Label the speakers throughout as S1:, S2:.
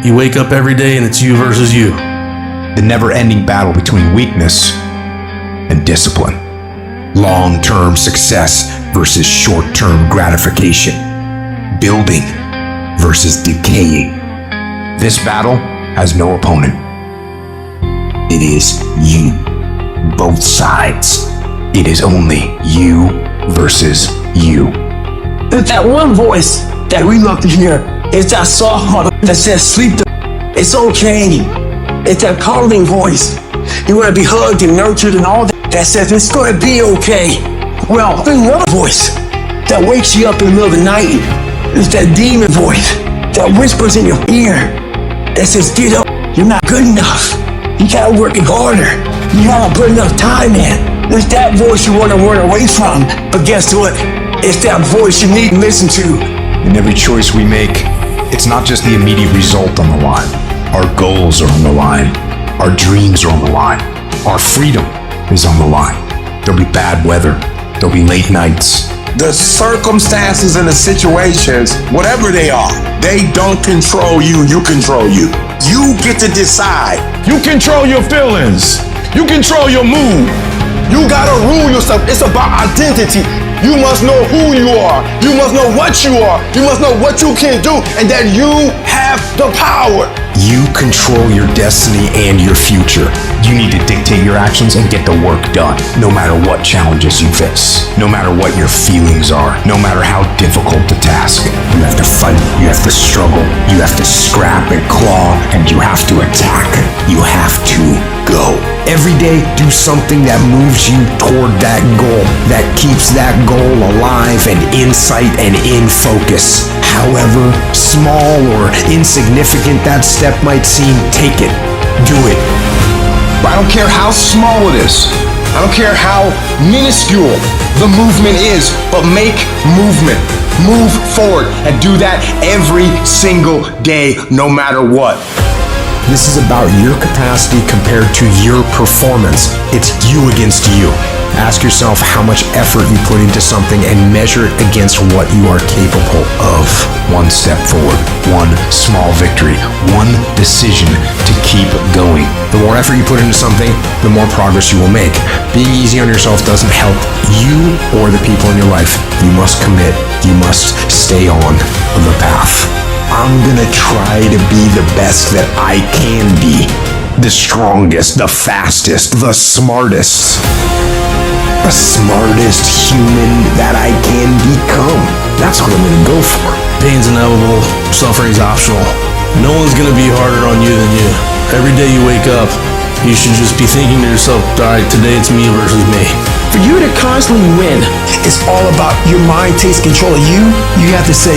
S1: You wake up every day and it's you versus you.
S2: The never-ending battle between weakness and discipline. Long-term success versus short-term gratification. Building versus decaying. This battle has no opponent. It is you. Both sides. It is only you versus you.
S3: There's that one voice that we love to hear. It's that soft mother that says, sleep it's okay. It's that calming voice. You want to be hugged and nurtured and all that says it's going to be okay. Well, there's another voice that wakes you up in the middle of the night. It's that demon voice that whispers in your ear that says, get up, you're not good enough. You gotta work it harder. You gotta put enough time in. It's that voice you want to run away from. But guess what? It's that voice you need to listen to.
S2: In every choice we make, it's not just the immediate result on the line. Our goals are on the line. Our dreams are on the line. Our freedom is on the line. There'll be bad weather. There'll be late nights.
S4: The circumstances and the situations, whatever they are, they don't control you, you control you. You get to decide.
S5: You control your feelings. You control your mood. You gotta rule yourself. It's about identity. You must know who you are. You must know what you are. You must know what you can do and that you have the power.
S2: You control your destiny and your future. You need to dictate your actions and get the work done, no matter what challenges you face, no matter what your feelings are, no matter how difficult the task. You have to fight, you have to struggle, you have to scrap and claw, and you have to attack. You have to go. Every day, do something that moves you toward that goal, that keeps that goal alive and in sight and in focus. However small or insignificant that step might seem, take it. Do it.
S5: I don't care how small it is. I don't care how minuscule the movement is, but make movement. Move forward and do that every single day, no matter what.
S2: This is about your capacity compared to your performance. It's you against you. Ask yourself how much effort you put into something and measure it against what you are capable of. One step forward, one small victory, one decision to keep going. The more effort you put into something, the more progress you will make. Being easy on yourself doesn't help you or the people in your life. You must commit. You must stay on the path. I'm gonna try to be the best that I can be. The strongest, the fastest, the smartest. The smartest human that I can become. That's what I'm gonna go for.
S1: Pain's inevitable, suffering's optional. No one's gonna be harder on you than you. Every day you wake up, you should just be thinking to yourself, all right, today it's me versus me.
S3: For you to constantly win, it's all about your mind takes control of you. You have to say,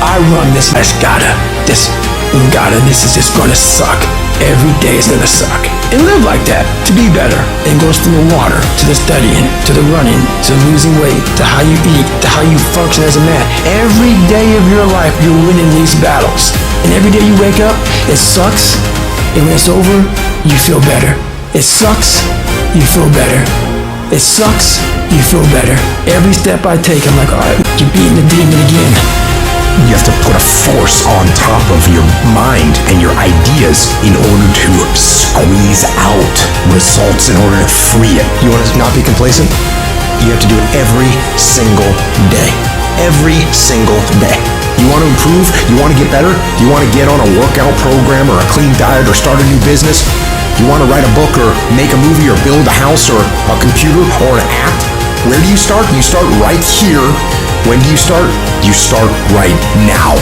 S3: I run this. This is just gonna suck. Every day is gonna suck. And live like that, to be better. And goes from the water, to the studying, to the running, to losing weight, to how you eat, to how you function as a man. Every day of your life, you're winning these battles. And every day you wake up, it sucks. And when it's over, you feel better. It sucks, you feel better. It sucks, you feel better. Every step I take, I'm like, all right, you're beating the demon again.
S2: You have to put a force on top of your mind and your ideas in order to squeeze out results, in order to free it. You want to not be complacent? You have to do it every single day. Every single day. You want to improve? You want to get better? You want to get on a workout program or a clean diet or start a new business? You want to write a book or make a movie or build a house or a computer or an app? Where do you start? You start right here. When do you start? You start right now.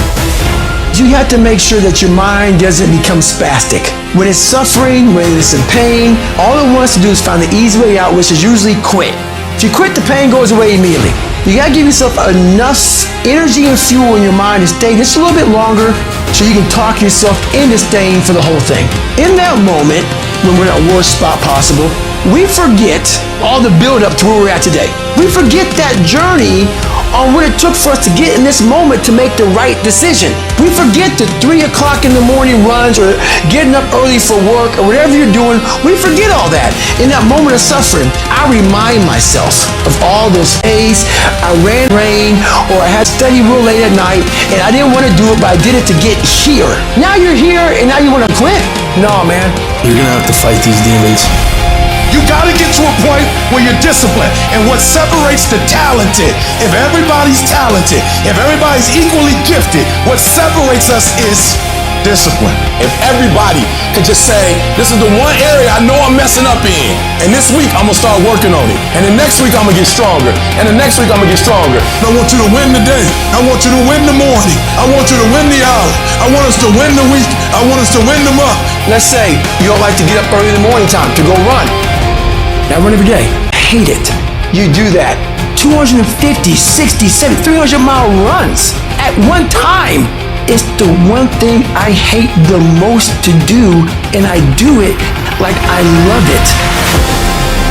S3: You have to make sure that your mind doesn't become spastic. When it's suffering, when it's in pain, all it wants to do is find the easy way out, which is usually quit. If you quit, the pain goes away immediately. You gotta give yourself enough energy and fuel in your mind to stay just a little bit longer so you can talk yourself into staying for the whole thing. In that moment, when we're at the worst spot possible, we forget all the build up to where we're at today. We forget that journey on what it took for us to get in this moment to make the right decision. We forget the 3 o'clock in the morning runs or getting up early for work or whatever you're doing. We forget all that. In that moment of suffering, I remind myself of all those days I ran rain or I had to study real late at night and I didn't want to do it, but I did it to get here. Now you're here and now you want to quit? No, man.
S1: You're gonna have to fight these demons.
S5: You gotta get to a point where you're disciplined. And what separates the talented, if everybody's talented, if everybody's equally gifted, what separates us is discipline. If everybody could just say, this is the one area I know I'm messing up in, and this week I'm gonna start working on it, and the next week I'm gonna get stronger, and the next week I'm gonna get stronger. I want you to win the day. I want you to win the morning. I want you to win the hour. I want us to win the week. I want us to win the month.
S3: Let's say you don't like to get up early in the morning time to go run. I run every day. I hate it. You do that. 250, 60, 70, 300-mile runs at one time. It's the one thing I hate the most to do, and I do it like I love it.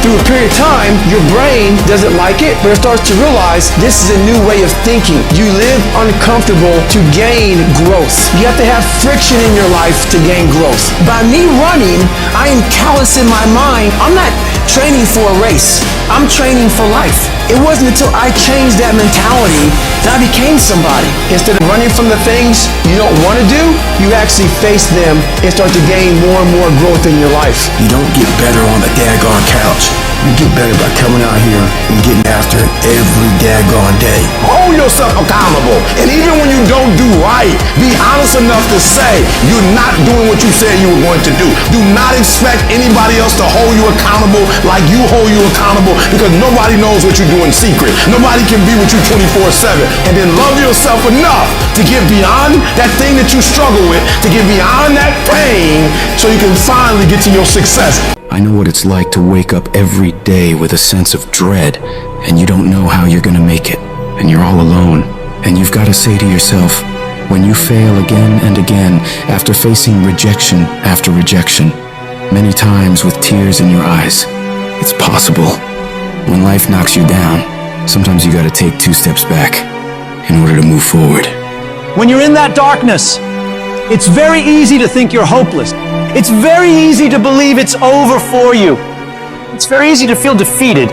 S3: Through a period of time, your brain doesn't like it, but it starts to realize this is a new way of thinking. You live uncomfortable to gain growth. You have to have friction in your life to gain growth. By me running, I am callous in my mind. I'm not training for a race. I'm training for life. It wasn't until I changed that mentality that I became somebody. Instead of running from the things you don't want to do, you actually face them and start to gain more and more growth in your life. You don't get better on the daggone couch. You get better by coming out here and getting after it every daggone day.
S5: Hold yourself accountable. And even when you don't do right, be honest enough to say you're not doing what you said you were going to do. Do not expect anybody else to hold you accountable like you hold you accountable, because nobody knows what you do in secret. Nobody can be with you 24/7. And then love yourself enough to get beyond that thing that you struggle with, to get beyond that pain so you can finally get to your success.
S6: I know what it's like to wake up every day with a sense of dread, and you don't know how you're gonna make it, and you're all alone. And you've got to say to yourself, when you fail again and again, after facing rejection after rejection, many times with tears in your eyes, it's possible. When life knocks you down, sometimes you gotta take 2 steps back in order to move forward.
S7: When you're in that darkness, it's very easy to think you're hopeless. It's very easy to believe it's over for you. It's very easy to feel defeated.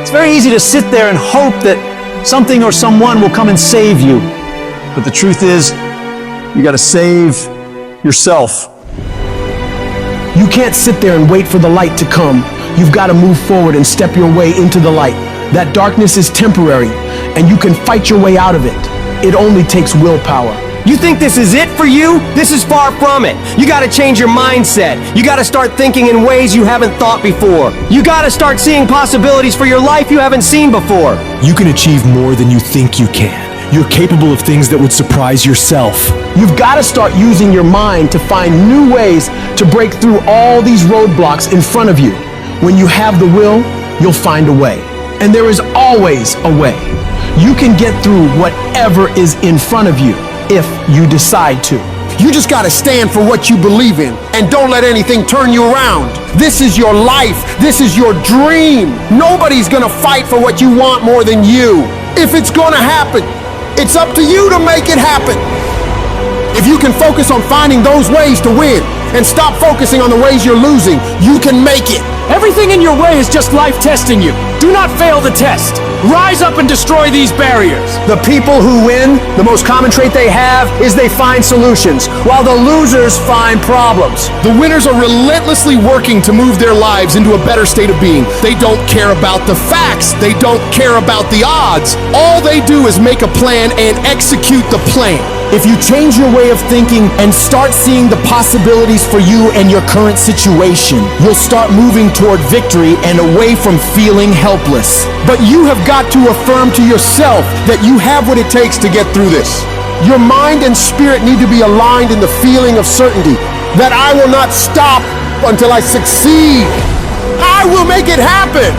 S7: It's very easy to sit there and hope that something or someone will come and save you. But the truth is, you gotta save yourself.
S2: You can't sit there and wait for the light to come. You've got to move forward and step your way into the light. That darkness is temporary, and you can fight your way out of it. It only takes willpower.
S8: You think this is it for you? This is far from it. You gotta change your mindset. You gotta start thinking in ways you haven't thought before. You gotta start seeing possibilities for your life you haven't seen before.
S2: You can achieve more than you think you can. You're capable of things that would surprise yourself. You've got to start using your mind to find new ways to break through all these roadblocks in front of you. When you have the will, you'll find a way. And there is always a way. You can get through whatever is in front of you if you decide to.
S9: You just gotta stand for what you believe in and don't let anything turn you around. This is your life. This is your dream. Nobody's gonna fight for what you want more than you. If it's gonna happen, it's up to you to make it happen. If you can focus on finding those ways to win and stop focusing on the ways you're losing, you can make it.
S7: Everything in your way is just life testing you. Do not fail the test. Rise up and destroy these barriers.
S3: The people who win, the most common trait they have is they find solutions, while the losers find problems.
S9: The winners are relentlessly working to move their lives into a better state of being. They don't care about the facts. They don't care about the odds. All they do is make a plan and execute the plan.
S2: If you change your way of thinking and start seeing the possibilities for you and your current situation, you'll start moving toward victory and away from feeling helpless.
S9: But you have got to affirm to yourself that you have what it takes to get through this. Your mind and spirit need to be aligned in the feeling of certainty that I will not stop until I succeed. I will make it happen,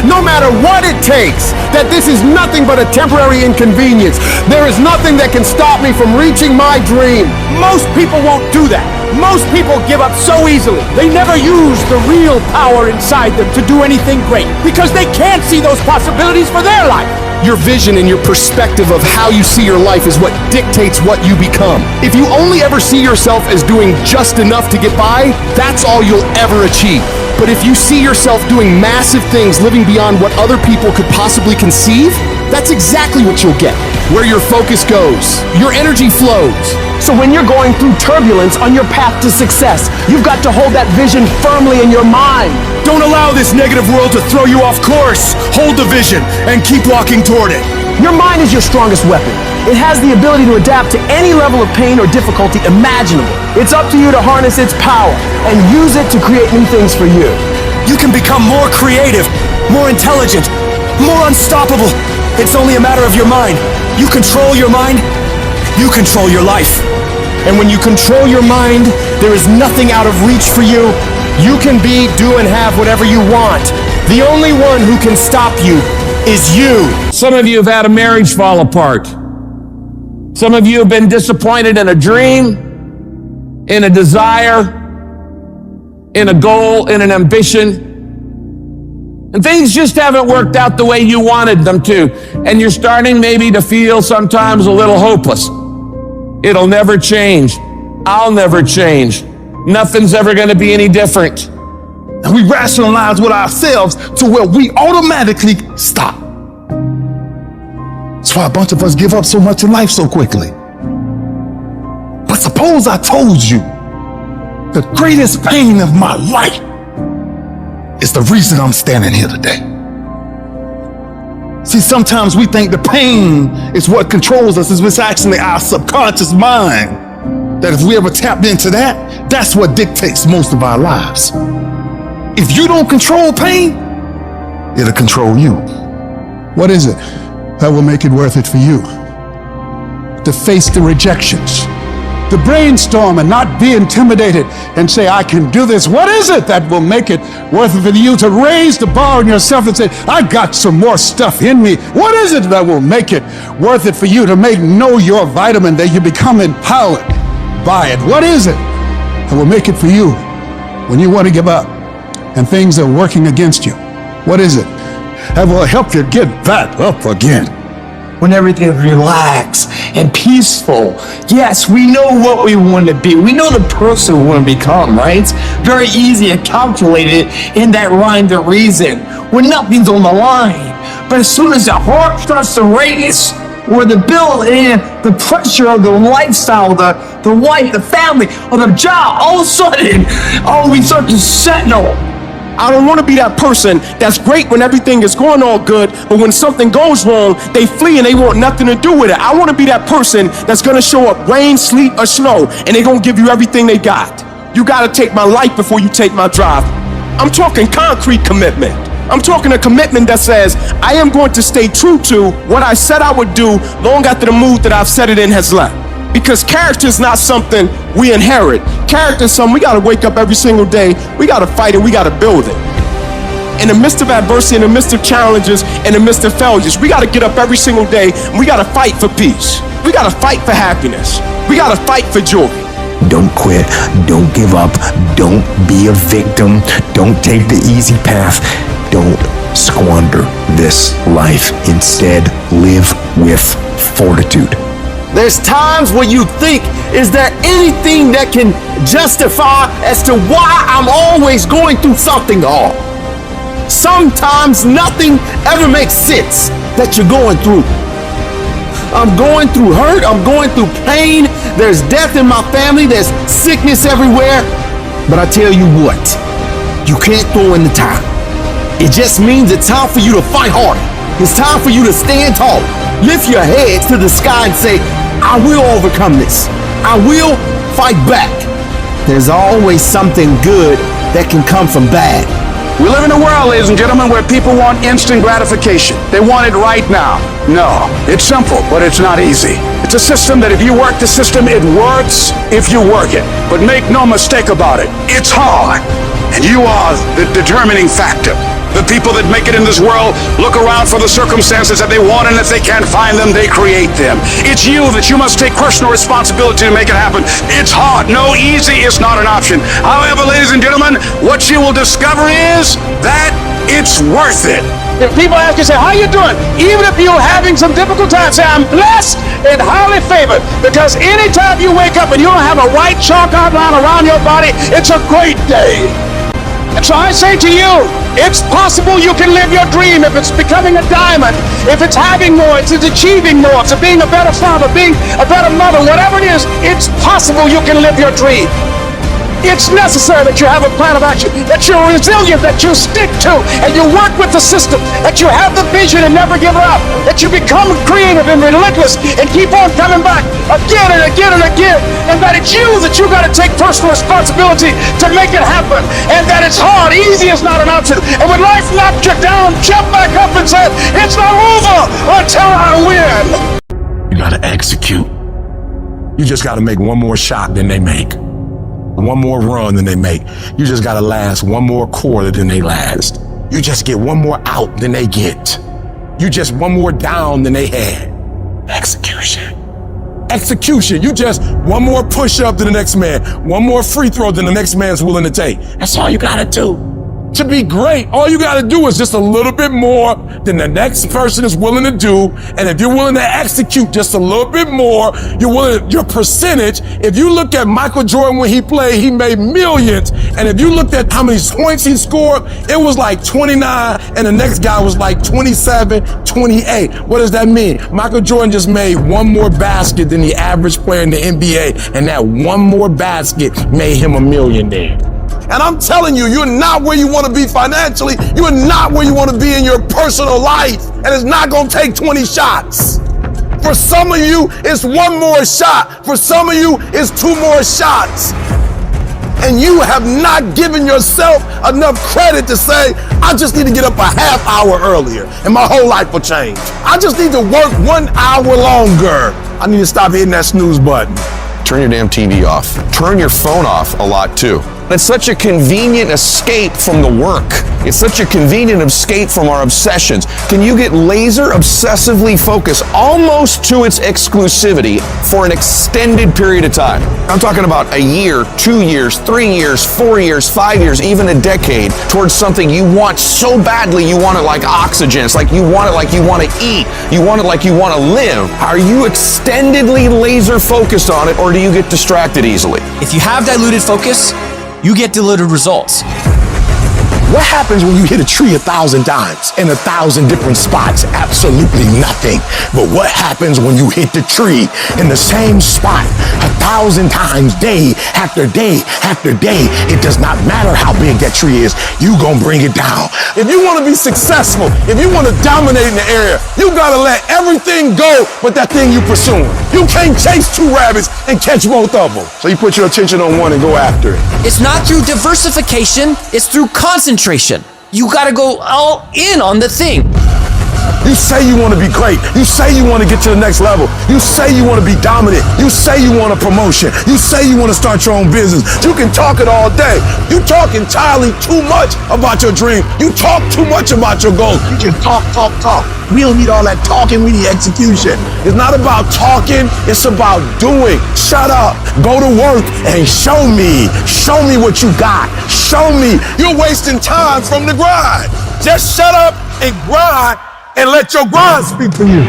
S9: no matter what it takes, that this is nothing but a temporary inconvenience. There is nothing that can stop me from reaching my dream.
S7: Most people won't do that. Most people give up so easily. They never use the real power inside them to do anything great because they can't see those possibilities for their life.
S9: Your vision and your perspective of how you see your life is what dictates what you become. If you only ever see yourself as doing just enough to get by, that's all you'll ever achieve. But if you see yourself doing massive things, living beyond what other people could possibly conceive, that's exactly what you'll get. Where your focus goes, your energy flows.
S7: So when you're going through turbulence on your path to success, you've got to hold that vision firmly in your mind.
S5: Don't allow this negative world to throw you off course. Hold the vision and keep walking toward it.
S7: Your mind is your strongest weapon. It has the ability to adapt to any level of pain or difficulty imaginable. It's up to you to harness its power and use it to create new things for you.
S8: You can become more creative, more intelligent, more unstoppable. It's only a matter of your mind. You control your mind, you control your life.
S9: And when you control your mind, there is nothing out of reach for you. You can be, do, and have whatever you want. The only one who can stop you is you.
S10: Some of you have had a marriage fall apart. Some of you have been disappointed in a dream, in a desire, in a goal, in an ambition. And things just haven't worked out the way you wanted them to. And you're starting maybe to feel sometimes a little hopeless. It'll never change. I'll never change. Nothing's ever going to be any different.
S5: And we rationalize with ourselves to where we automatically stop. That's why a bunch of us give up so much in life so quickly. But suppose I told you the greatest pain of my life is the reason I'm standing here today. See, sometimes we think the pain is what controls us. It's actually our subconscious mind. That if we ever tapped into that, that's what dictates most of our lives. If you don't control pain, it'll control you.
S9: What is it that will make it worth it for you? To face the rejections, to brainstorm and not be intimidated and say, I can do this. What is it that will make it worth it for you to raise the bar on yourself and say, I got some more stuff in me? What is it that will make it worth it for you to know your vitamin, that you become empowered by it? What is it that will make it for you when you want to give up and things are working against you? What is it that will help you get back up again?
S3: When everything's relaxed and peaceful. Yes, we know what we want to be. We know the person we want to become, right? It's very easy to calculate it in that rhyme to reason when nothing's on the line. But as soon as the heart starts to race, or the bill and the pressure of the lifestyle, the wife, the family, or the job, all of a sudden, we start to settle.
S8: I don't want to be that person that's great when everything is going all good, but when something goes wrong, they flee and they want nothing to do with it. I want to be that person that's going to show up rain, sleet, or snow, and they're going to give you everything they got. You got to take my life before you take my drive. I'm talking concrete commitment. I'm talking a commitment that says, I am going to stay true to what I said I would do long after the mood that I've set it in has left. Because character is not something we inherit. Character is something we got to wake up every single day. We got to fight it. We got to build it. In the midst of adversity, in the midst of challenges, in the midst of failures, we got to get up every single day and we got to fight for peace. We got to fight for happiness. We got to fight for joy.
S2: Don't quit. Don't give up. Don't be a victim. Don't take the easy path. Don't squander this life. Instead, live with fortitude.
S8: There's times where you think, is there anything that can justify as to why I'm always going through something hard? Sometimes nothing ever makes sense that you're going through. I'm going through hurt, I'm going through pain, there's death in my family, there's sickness everywhere. But I tell you what, you can't throw in the towel. It just means it's time for you to fight harder. It's time for you to stand tall. Lift your heads to the sky and say, I will overcome this. I will fight back. There's always something good that can come from bad.
S9: We live in a world, ladies and gentlemen, where people want instant gratification. They want it right now. No, it's simple, but it's not easy. It's a system that if you work the system, it works if you work it. But make no mistake about it, it's hard. And you are the determining factor. The people that make it in this world look around for the circumstances that they want, and if they can't find them, they create them. It's you that you must take personal responsibility to make it happen. It's hard. No, easy is not an option. However, ladies and gentlemen, what you will discover is that
S4: It's worth it.
S8: If people ask you, say, how you doing? Even if you're having some difficult times, say, I'm blessed and highly favored. Because anytime you wake up and you don't have a white chalk outline around your body, it's a great day. And so I say to you, it's possible you can live your dream if it's becoming a diamond, if it's having more, if it's achieving more, if it's being a better father, being a better mother, whatever it is, it's possible you can live your dream. It's necessary that you have a plan of action, that you're resilient, that you stick to, and you work with the system, that you have the vision and never give up, that you become creative and relentless and keep on coming back again and again and again, and that it's you that you got to take personal responsibility to make it happen, and that it's hard. Easy is not an option. And when life knocks you down, jump back up and say, it's not over until I win.
S4: You gotta execute. You just gotta make one more shot than they make. One more run than they make. You just gotta last one more quarter than they last. You just get one more out than they get. You just one more down than they had. Execution. Execution. You just one more push up than the next man. One more free throw than the next man's willing to take. That's all you gotta do. To be great, all you gotta do is just a little bit more than the next person is willing to do. And if you're willing to execute just a little bit more, your percentage, if you look at Michael Jordan when he played, he made millions. And if you looked at how many points he scored, it was like 29, and the next guy was like 27, 28. What does that mean? Michael Jordan just made one more basket than the average player in the NBA, and that one more basket made him a millionaire. And I'm telling you, you're not where you want to be financially. You're not where you want to be in your personal life. And it's not going to take 20 shots. For some of you, it's one more shot. For some of you, it's two more shots. And you have not given yourself enough credit to say, I just need to get up a half hour earlier and my whole life will change. I just need to work 1 hour longer. I need to stop hitting that snooze button.
S5: Turn your damn TV off. Turn your phone off a lot too. It's such a convenient escape from the work. It's such a convenient escape from our obsessions. Can you get laser obsessively focused almost to its exclusivity for an extended period of time? I'm talking about a year, 2 years, 3 years, 4 years, 5 years, even a decade towards something you want so badly. You want it like oxygen. It's like you want it like you want to eat. You want it like you want to live. Are you extendedly laser focused on it, or do you get distracted easily?
S11: If you have diluted focus, you get diluted results.
S4: What happens when you hit a tree 1,000 times in 1,000 different spots? Absolutely nothing. But what happens when you hit the tree in the same spot 1,000 times, day after day after day? It does not matter how big that tree is, you gonna bring it down. If you wanna be successful, if you wanna dominate in the area, you gotta let everything go but that thing you pursuing. You can't chase two rabbits and catch both of them. So you put your attention on one and go after it.
S11: It's not through diversification, it's through concentration. You gotta go all in on the thing.
S4: You say you want to be great. You say you want to get to the next level. You say you want to be dominant. You say you want a promotion. You say you want to start your own business. You can talk it all day. You talk entirely too much about your dream. You talk too much about your goals. You just talk. We don't need all that talking. We need execution. It's not about talking. It's about doing. Shut up. Go to work and show me. Show me what you got. Show me. You're wasting time from the grind. Just shut up and grind and let your grind speak for you.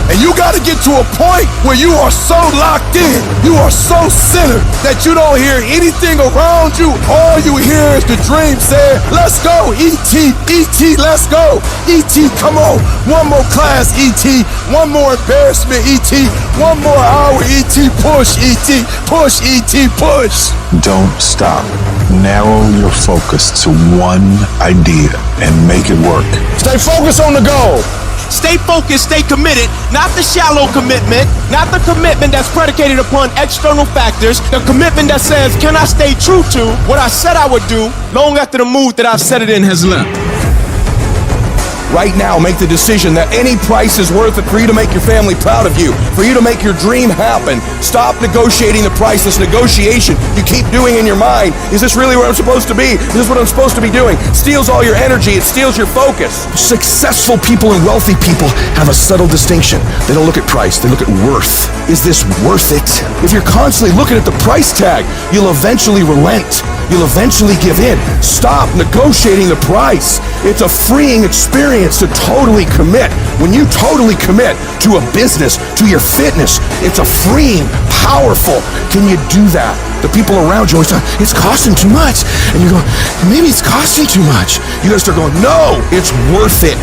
S4: And you got to get to a point where you are so locked in, you are so centered that you don't hear anything around you. All you hear is the dream saying, let's go, E.T., E.T., let's go. E.T., come on. One more class, E.T. One more embarrassment, E.T. One more hour, E.T. Push, E.T. Push, E.T. Push.
S12: Don't stop. Narrow your focus to one idea and make it work.
S4: Stay focused on the goal.
S8: Stay focused, stay committed, not the shallow commitment, not the commitment that's predicated upon external factors, the commitment that says, can I stay true to what I said I would do long after the mood that I've set it in has left?
S5: Right now, make the decision that any price is worth it for you to make your family proud of you, for you to make your dream happen. Stop negotiating the price. This negotiation you keep doing in your mind. Is this really where I'm supposed to be? Is this what I'm supposed to be doing? It steals all your energy. It steals your focus. Successful people and wealthy people have a subtle distinction. They don't look at price. They look at worth. Is this worth it? If you're constantly looking at the price tag, you'll eventually relent.
S8: you'll eventually give in. Stop negotiating the price. It's a freeing experience to totally commit. When you totally commit to a business, to your fitness, it's a freeing, powerful. Can you do that? The people around you always say, it's costing too much. And you go, maybe it's costing too much. You gotta start going, no, it's worth it.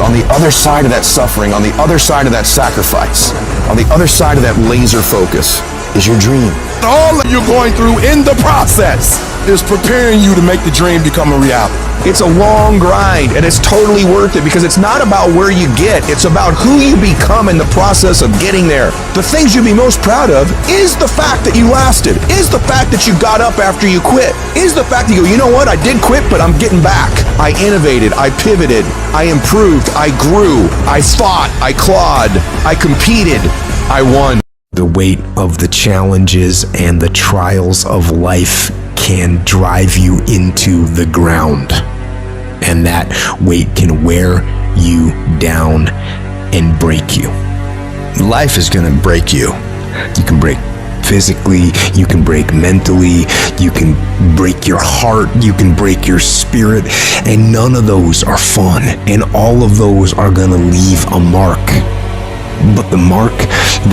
S8: On the other side of that suffering, on the other side of that sacrifice, on the other side of that laser focus is your dream. All that you're going through in the process is preparing you to make the dream become a reality. It's a long grind, and it's totally worth it because it's not about where you get, it's about who you become in the process of getting there. The things you'd be most proud of is the fact that you lasted, is the fact that you got up after you quit, is the fact that you go, you know what, I did quit, but I'm getting back. I innovated, I pivoted, I improved, I grew, I fought, I clawed, I competed, I won.
S2: The weight of the challenges and the trials of life can drive you into the ground. And that weight can wear you down and break you. Life is gonna break you. You can break physically, you can break mentally, you can break your heart, you can break your spirit, and none of those are fun. And all of those are gonna leave a mark. But the mark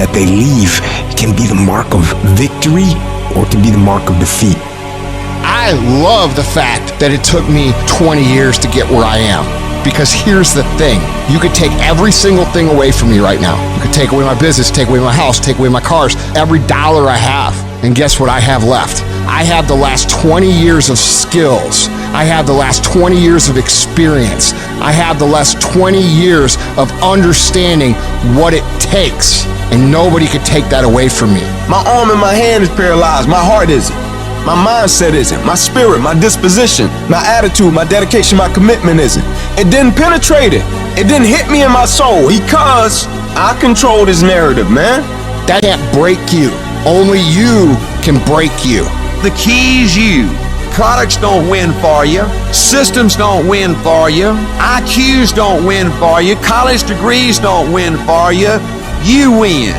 S2: that they leave can be the mark of victory or it can be the mark of defeat.
S9: I love the fact that it took me 20 years to get where I am. Because here's the thing, you could take every single thing away from me right now. You could take away my business, take away my house, take away my cars, every dollar I have. And guess what I have left? I have the last 20 years of skills. I have the last 20 years of experience. I have the last 20 years of understanding what it takes. And nobody could take that away from me.
S8: My arm and my hand is paralyzed, my heart isn't. My mindset isn't. My spirit, my disposition, my attitude, my dedication, my commitment isn't. It didn't penetrate it. It didn't hit me in my soul because I controlled his narrative, man.
S9: That can't break you. Only you can break you.
S13: The key is you. Products don't win for you. Systems don't win for you. IQs don't win for you. College degrees don't win for you. You win.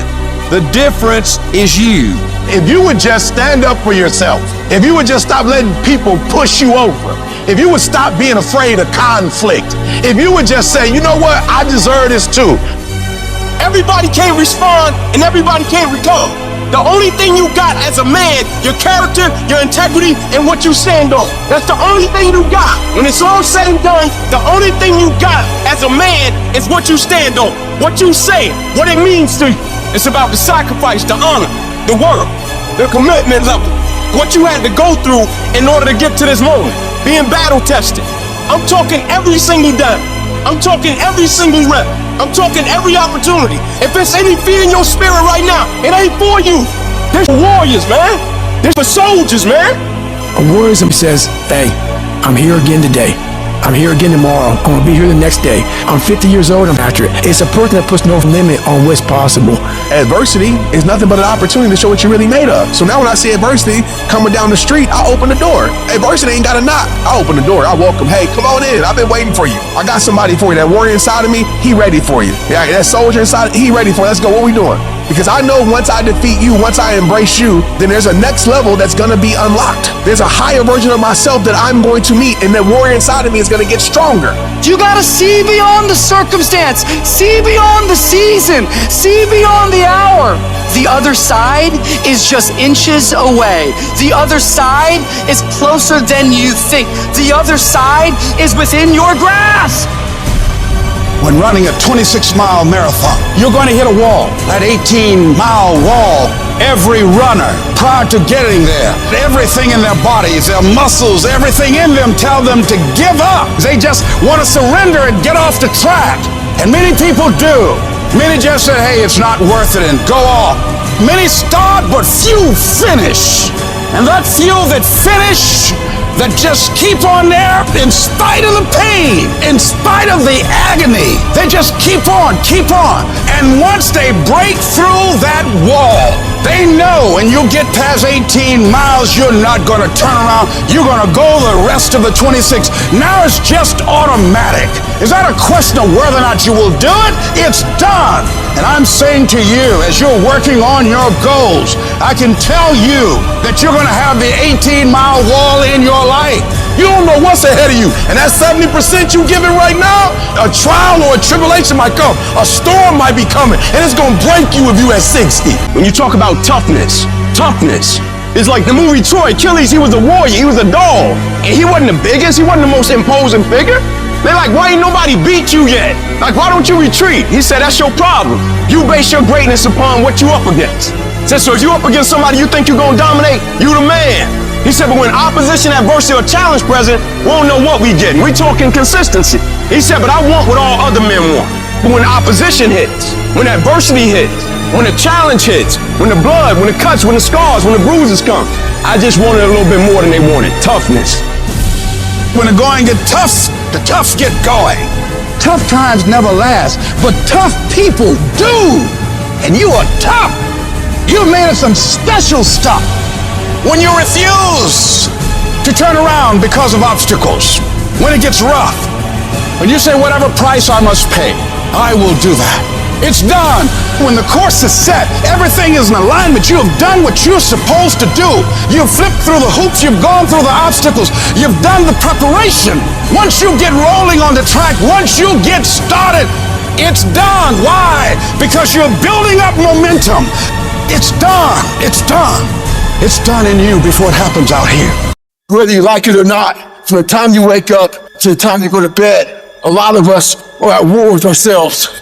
S13: The difference is you.
S5: If you would just stand up for yourself, if you would just stop letting people push you over, if you would stop being afraid of conflict, if you would just say, you know what, I deserve this too.
S8: Everybody can't respond and everybody can't recover. The only thing you got as a man, your character, your integrity, and what you stand on. That's the only thing you got. When it's all said and done, the only thing you got as a man is what you stand on, what you say, what it means to you. It's about the sacrifice, the honor, the work, the commitment level, what you had to go through in order to get to this moment, being battle tested. I'm talking every single day. I'm talking every single rep. I'm talking every opportunity. If there's any fear in your spirit right now, it ain't for you. There's for warriors, man. There's for soldiers, man.
S14: A warrior says, hey, I'm here again today. I'm here again tomorrow. I'm gonna be here the next day. I'm 50 years old, I'm after it. It's a person that puts no limit on what's possible.
S8: Adversity is nothing but an opportunity to show what you're really made of. So now when I see adversity coming down the street, I open the door. Adversity ain't got to knock. I open the door, I welcome. Hey, come on in, I've been waiting for you. I got somebody for you. That warrior inside of me, he ready for you. Yeah, that soldier inside, he ready for you. Let's go, what we doing? Because I know once I defeat you, once I embrace you, then there's a next level that's gonna be unlocked. There's a higher version of myself that I'm going to meet, and that warrior inside of me is gonna get stronger.
S15: You gotta see beyond the circumstance, see beyond the season, see beyond the hour. The other side is just inches away. The other side is closer than you think. The other side is within your grasp.
S5: When running a 26-mile marathon, you're going to hit a wall, that 18-mile wall. Every runner, prior to getting there, everything in their bodies, their muscles, everything in them tell them to give up. They just want to surrender and get off the track. And many people do. Many just say, hey, it's not worth it, and go off. Many start, but few finish. And that few that finish, that just keep on there in spite of the pain, in spite of the agony. They just keep on. And once they break through that wall, they know when you get past 18 miles, you're not gonna turn around. You're gonna go the rest of the 26. Now it's just automatic. Is that a question of whether or not you will do it? It's done.
S16: And I'm saying to you, as you're working on your goals, I can tell you that you're going to have the 18-mile wall in your life.
S5: You don't know what's ahead of you. And that 70% you giving right now, a trial or a tribulation might come. A storm might be coming, and it's going to break you if you at 60.
S8: When you talk about toughness is like the movie Troy. Achilles, he was a warrior, he was a dog. And he wasn't the biggest, he wasn't the most imposing figure. They're like, why ain't nobody beat you yet? Like, why don't you retreat? He said, that's your problem. You base your greatness upon what you up against. He said, so if you up against somebody you think you're gonna dominate, you the man. He said, but when opposition, adversity, or challenge present, we don't know what we getting. We talking consistency. He said, but I want what all other men want. But when opposition hits, when adversity hits, when the challenge hits, when the blood, when the cuts, when the scars, when the bruises come, I just wanted a little bit more than they wanted. Toughness.
S16: When the going get tough, the toughs get going. Tough times never last, but tough people do. And you are tough. You're made of some special stuff. When you refuse to turn around because of obstacles, when it gets rough, when you say whatever price I must pay, I will do that. It's done. When the course is set, everything is in alignment. You have done what you're supposed to do. You've flipped through the hoops. You've gone through the obstacles. You've done the preparation. Once you get rolling on the track, once you get started, it's done. Why? Because you're building up momentum. It's done. It's done. It's done in you before it happens out here.
S9: Whether you like it or not, from the time you wake up to the time you go to bed, a lot of us are at war with ourselves.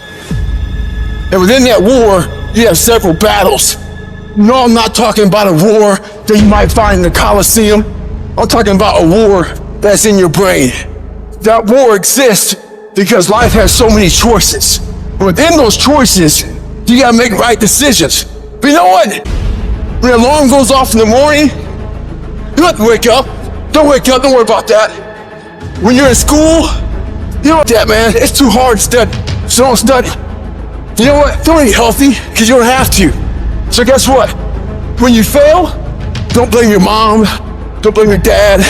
S9: And within that war, you have several battles. No, I'm not talking about a war that you might find in the Coliseum. I'm talking about a war that's in your brain. That war exists because life has so many choices. Within those choices, you gotta make right decisions. But you know what? When the alarm goes off in the morning, you don't have to wake up. Don't wake up, don't worry about that. When you're in school, you know what that, man, it's too hard to study, so don't study. You know what? Don't eat healthy, because you don't have to. So guess what? When you fail, don't blame your mom, don't blame your dad,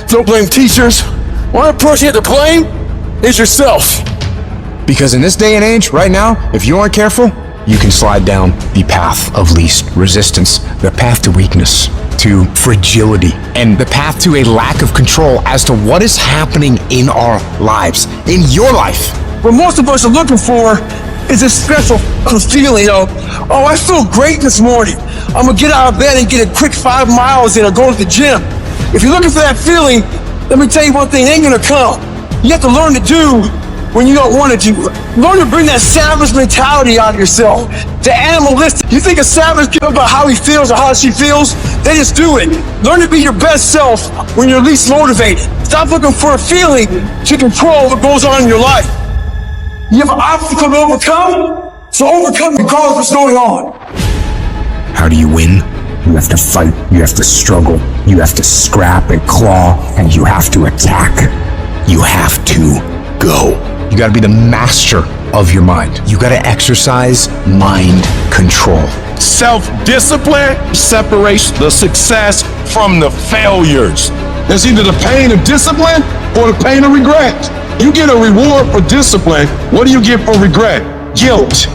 S9: don't blame teachers. One person you have to blame is yourself.
S2: Because in this day and age, right now, if you aren't careful, you can slide down the path of least resistance, the path to weakness, to fragility, and the path to a lack of control as to what is happening in our lives, in your life.
S3: What most of us are looking for is a special feeling of, oh, I feel great this morning. I'm gonna get out of bed and get a quick 5 miles in or go to the gym. If you're looking for that feeling, let me tell you one thing, it ain't gonna come. You have to learn to do when you don't want to do. Learn to bring that savage mentality out of yourself. The animalistic. You think a savage gives about how he feels or how she feels? They just do it. Learn to be your best self when you're least motivated. Stop looking for a feeling to control what goes on in your life. You have an obstacle to overcome, so overcome regardless of what's going on.
S2: How do you win? You have to fight, you have to struggle, you have to scrap and claw, and you have to attack. You have to go. You gotta be the master of your mind. You gotta exercise mind control.
S5: Self-discipline separates the success from the failures. It's either the pain of discipline or the pain of regret. You get a reward for discipline. What do you get for regret? Guilt.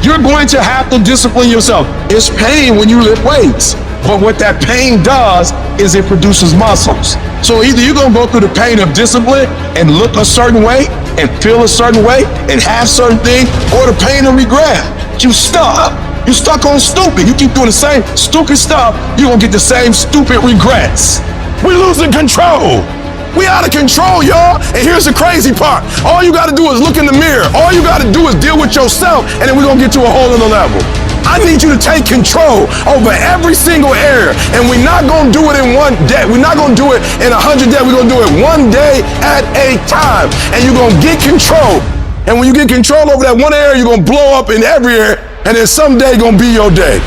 S5: You're going to have to discipline yourself. It's pain when you lift weights. But what that pain does is it produces muscles. So either you're going to go through the pain of discipline and look a certain way and feel a certain way and have certain things, or the pain of regret. You stuck. You stuck on stupid. You keep doing the same stupid stuff, you're going to get the same stupid regrets. We're losing control. We out of control, y'all. And here's the crazy part. All you got to do is look in the mirror. All you got to do is deal with yourself, and then we're going to get to a whole other level. I need you to take control over every single area. And we're not going to do it in one day. We're not going to do it in 100 days. We're going to do it one day at a time. And you're going to get control. And when you get control over that one area, you're going to blow up in every area. And then someday going to be your day.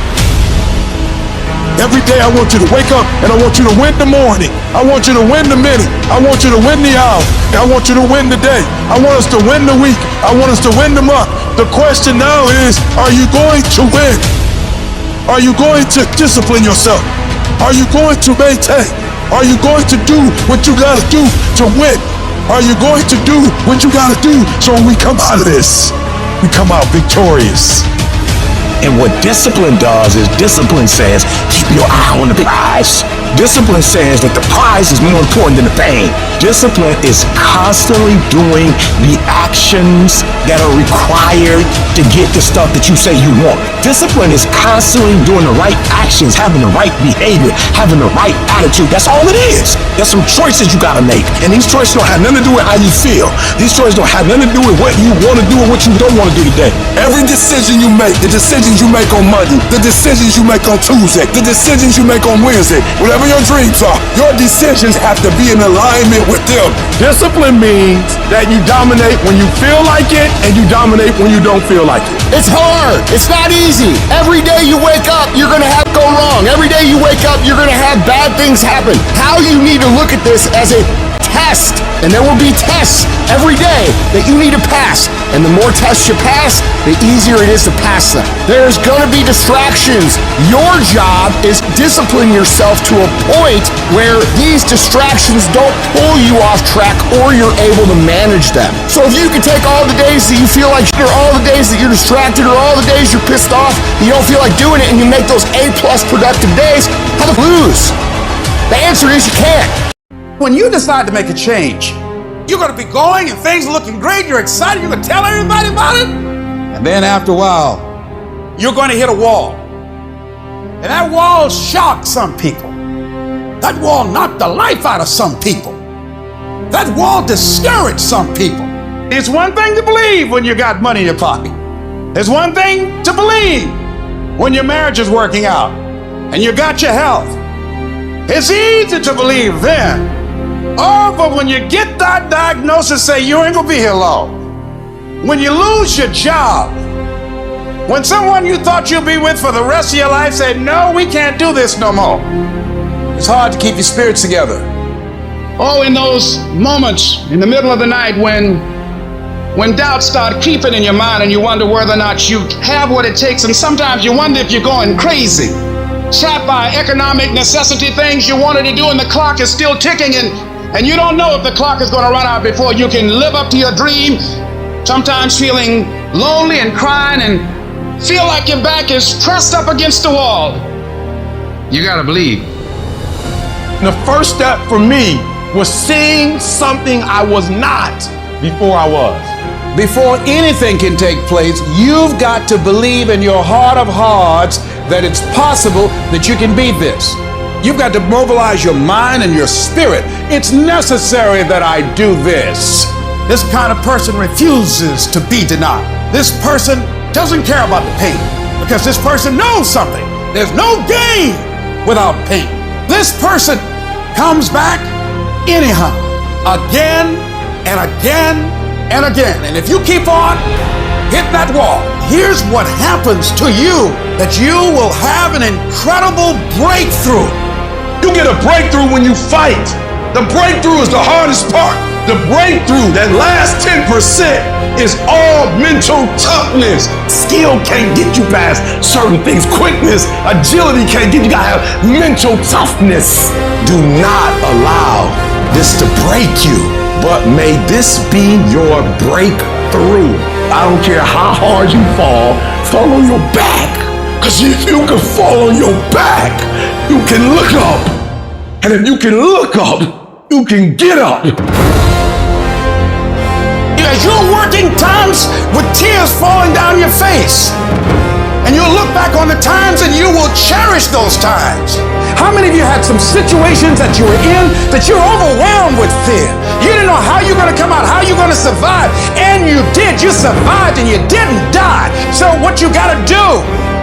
S5: Every day I want you to wake up and I want you to win the morning. I want you to win the minute. I want you to win the hour. I want you to win the day. I want us to win the week. I want us to win the month. The question now is, are you going to win? Are you going to discipline yourself? Are you going to maintain? Are you going to do what you gotta do to win? Are you going to do what you gotta do so when we come out of this,
S4: we come out victorious. And what discipline does is discipline says, keep your eye on the prize. Discipline says that the prize is more important than the pain. Discipline is constantly doing the actions that are required to get the stuff that you say you want. Discipline is constantly doing the right actions, having the right behavior, having the right attitude. That's all it is. There's some choices you gotta make. And these choices don't have nothing to do with how you feel. These choices don't have nothing to do with what you want to do or what you don't want to do today.
S5: Every decision you make, the decisions you make on Monday, the decisions you make on Tuesday, the decisions you make on Wednesday, whatever your dreams are, your decisions have to be in alignment with them.
S8: Discipline means that you dominate when you feel like it and you dominate when you don't feel like it.
S9: It's hard. It's not easy. Every day you wake up, you're going to have go wrong. Every day you wake up, you're going to have bad things happen. How you need to look at this as a test, and there will be tests every day that you need to pass. And the more tests you pass, the easier it is to pass them. There's gonna be distractions. Your job is discipline yourself to a point where these distractions don't pull you off track or you're able to manage them. So if you can take all the days that you feel like, or all the days that you're distracted, or all the days you're pissed off, you don't feel like doing it, and you make those A+ productive days, how to lose? The answer is you can't.
S16: When you decide to make a change, you're going to be going and things are looking great. You're excited. You're going to tell everybody about it. And then after a while, you're going to hit a wall. And that wall shocked some people. That wall knocked the life out of some people. That wall discouraged some people. It's one thing to believe when you got money in your pocket. It's one thing to believe when your marriage is working out and you got your health. It's easy to believe then. Oh, but when you get that diagnosis, say you ain't gonna be here long. When you lose your job, when someone you thought you'd be with for the rest of your life said, no, we can't do this no more. It's hard to keep your spirits together. Oh, in those moments in the middle of the night when doubts start creeping in your mind and you wonder whether or not you have what it takes, and sometimes you wonder if you're going crazy, trapped by economic necessity, things you wanted to do, and the clock is still ticking, and you don't know if the clock is going to run out before you can live up to your dream. Sometimes feeling lonely and crying and feel like your back is pressed up against the wall. You got to believe.
S8: The first step for me was seeing something I was not before I was.
S16: Before anything can take place, you've got to believe in your heart of hearts that it's possible that you can be this. You've got to mobilize your mind and your spirit. It's necessary that I do this. This kind of person refuses to be denied. This person doesn't care about the pain because this person knows something. There's no gain without pain. This person comes back anyhow, again and again and again. And if you keep on, hit that wall. Here's what happens to you, that you will have an incredible breakthrough.
S5: You get a breakthrough when you fight. The breakthrough is the hardest part. The breakthrough, that last 10%, is all mental toughness. Skill can't get you past certain things. Quickness, agility can't get you. You gotta have mental toughness.
S4: Do not allow this to break you, but may this be your breakthrough. I don't care how hard you fall on your back. Because if you can fall on your back, you can look up. And if you can look up, you can get up.
S16: As you're working times with tears falling down your face, and you'll look back on the times and you will cherish those times. How many of you had some situations that you were in that you're overwhelmed with fear? You didn't know how you're going to come out, how you're going to survive, and you did. You survived and you didn't die. So what you got to do,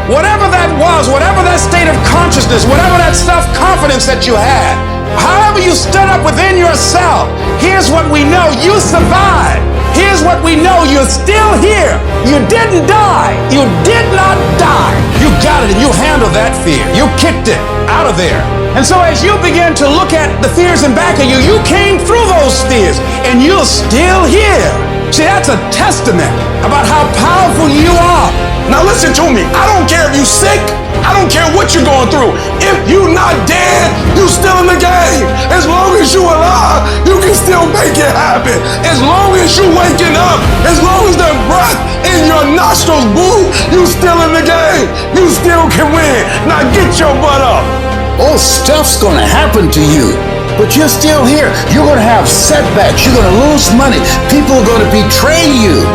S16: whatever that was, whatever that state of consciousness, whatever that self-confidence that you had, however you stood up within yourself, here's what we know: you survived. Here's what we know: you're still here. You didn't die. You did not die. You got it and you handled that fear. You kicked it out of there. And so as you begin to look at the fears in back of you, you came through those fears and you're still here. See, that's a testament about how powerful you are.
S5: Now listen to me. I don't care if you're sick. I don't care what you're going through. If you're not dead, you're still in the game. As long as you're alive, you can still make it happen. As long as you're waking up, as long as there's breath in in your nostrils, boo. You still in the game. You still can win. Now get your butt up.
S16: All stuff's gonna happen to you, but you're still here. You're gonna have setbacks. You're gonna lose money. People are gonna betray you.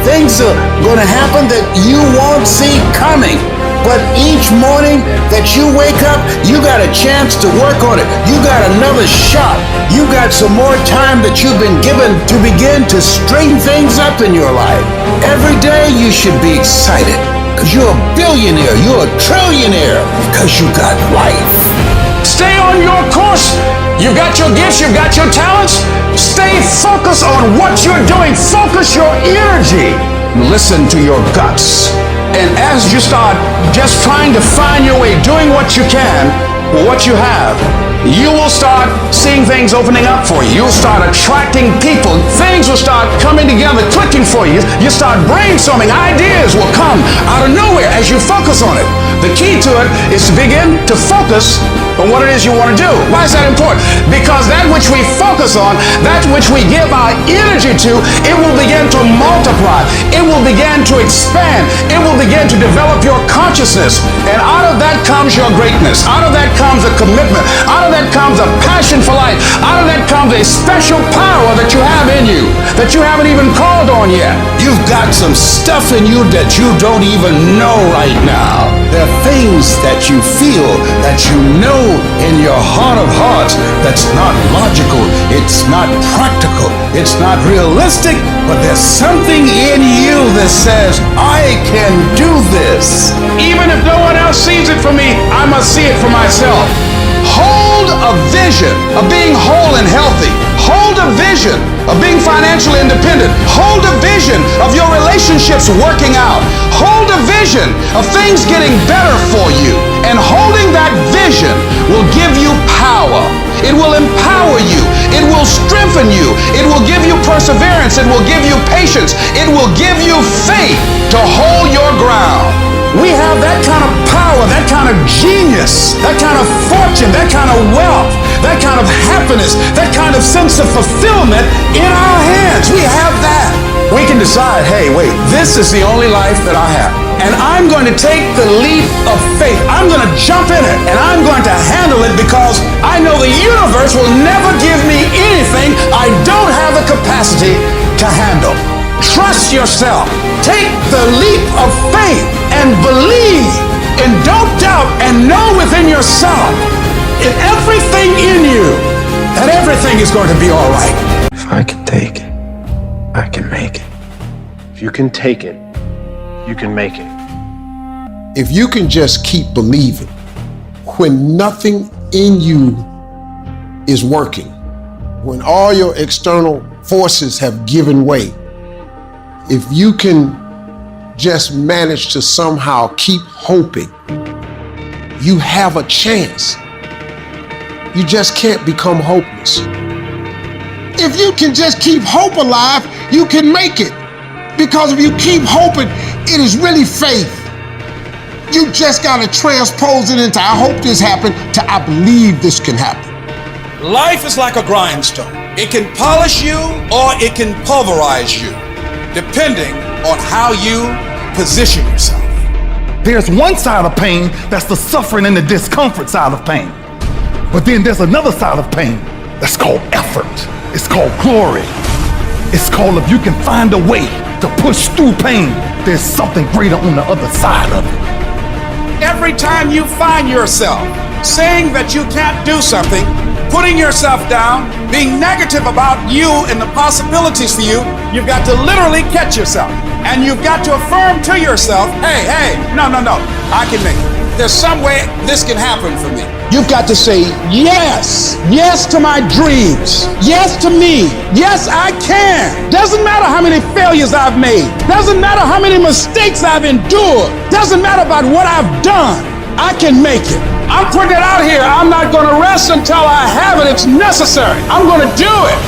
S16: Things are gonna happen that you won't see coming. But each morning that you wake up, you got a chance to work on it. You got another shot. You got some more time that you've been given to begin to straighten things up in your life. Every day you should be excited. Because you're a billionaire, you're a trillionaire, because you got life.
S17: Stay on your course. You've got your gifts, you've got your talents. Stay focused on what you're doing. Focus your energy. Listen to your guts. And as you start just trying to find your way, doing what you can with what you have, you will start seeing things opening up for you. You'll start attracting people. Things will start coming together, clicking for you. You start brainstorming. Ideas will come out of nowhere as you focus on it. The key to it is to begin to focus on what it is you want to do. Why is that important? Because that which we focus on, that which we give our energy to, it will begin to multiply. It will begin to expand. It will begin to develop your consciousness. And out of that comes your greatness. Out of that comes a commitment. Out of that comes a passion for life. Out of that comes a special power that you have in you that you haven't even called on yet.
S16: You've got some stuff in you that you don't even know right now. There are things that you feel, that you know in your heart of hearts that's not logical, it's not practical, it's not realistic, but there's something in you that says, I can do this.
S17: Even if no one else sees it for me, I must see it for myself. Hold a vision of being whole and healthy. Hold a vision of being financially independent. Hold a vision of your relationships working out. Hold a vision of things getting better for you. And holding that vision will give you power. It will empower you. It will strengthen you. It will give you perseverance. It will give you patience. It will give you faith to hold your ground. We have that kind of power, that kind of genius, that kind of fortune, that kind of wealth, that kind of happiness, that kind of sense of fulfillment in our hands. We have that. We can decide, hey, wait, this is the only life that I have. And I'm going to take the leap of faith. I'm going to jump in it, and I'm going to handle it because I know the universe will never give me anything I don't have the capacity to handle. Trust yourself. Take the leap of faith and believe, and don't doubt, and know within yourself, in everything in you, that everything is going to be all right.
S2: If I can take it, I can make it.
S9: If you can take it, you can make it. If you can just keep believing when nothing in you is working, when all your external forces have given way, if you can just manage to somehow keep hoping, you have a chance. You just can't become hopeless. If you can just keep hope alive, you can make it. Because if you keep hoping, it is really faith. You just gotta transpose it into I hope this happened to I believe this can happen.
S17: Life is like a grindstone. It can polish you or it can pulverize you, depending on how you position yourself.
S18: There's one side of pain that's the suffering and the discomfort side of pain. But then there's another side of pain that's called effort. It's called glory. It's called if you can find a way to push through pain, there's something greater on the other side of it.
S17: Every time you find yourself saying that you can't do something, putting yourself down, being negative about you and the possibilities for you, you've got to literally catch yourself. And you've got to affirm to yourself, hey, no, I can make it. There's some way this can happen for me.
S16: You've got to say yes to my dreams, yes to me, yes I can.
S17: Doesn't matter how many failures I've made. Doesn't matter how many mistakes I've endured. Doesn't matter about what I've done. I can make it. I'm putting it out here. I'm not going to rest until I have it. It's necessary. I'm going to do it.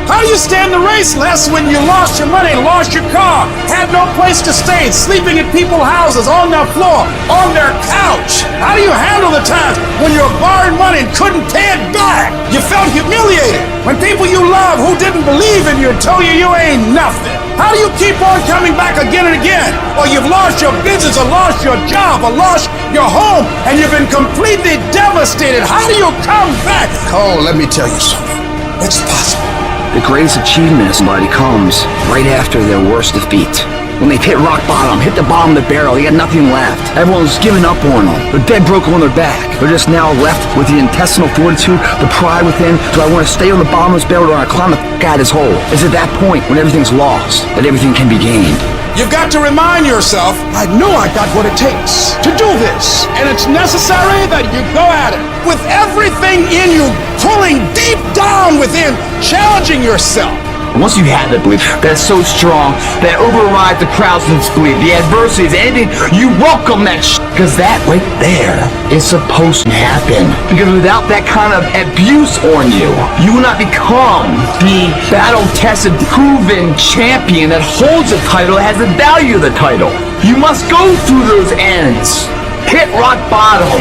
S17: How do you stand the race, Les, when you lost your money, lost your car, had no place to stay, sleeping in people's houses, on their floor, on their couch? How do you handle the times when you're borrowing money and couldn't pay it back? You felt humiliated when people you love who didn't believe in you told you you ain't nothing. How do you keep on coming back again and again? Or you've lost your business, or lost your job, or lost your home, and you've been completely devastated. How do you come back? Oh, let me tell you something. It's possible.
S19: The greatest achievement of somebody comes right after their worst defeat. When they've hit rock bottom, hit the bottom of the barrel, they got nothing left. Everyone's given up on them. They're dead broke on their back. They're just now left with the intestinal fortitude, the pride within. Do I want to stay on the bottom of this barrel, or do I climb the f*** out of this hole? It's at that point when everything's lost that everything can be gained.
S17: You've got to remind yourself, I know I got what it takes to do this. And it's necessary that you go at it with everything in you, pulling deep down within, challenging yourself.
S19: Once you have that belief that's so strong that overrides the crowd's belief, the adversities, anything, you welcome that because that right there is supposed to happen. Because without that kind of abuse on you, you will not become the battle-tested, proven champion that holds the title, that has the value of the title. You must go through those ends, hit rock bottom.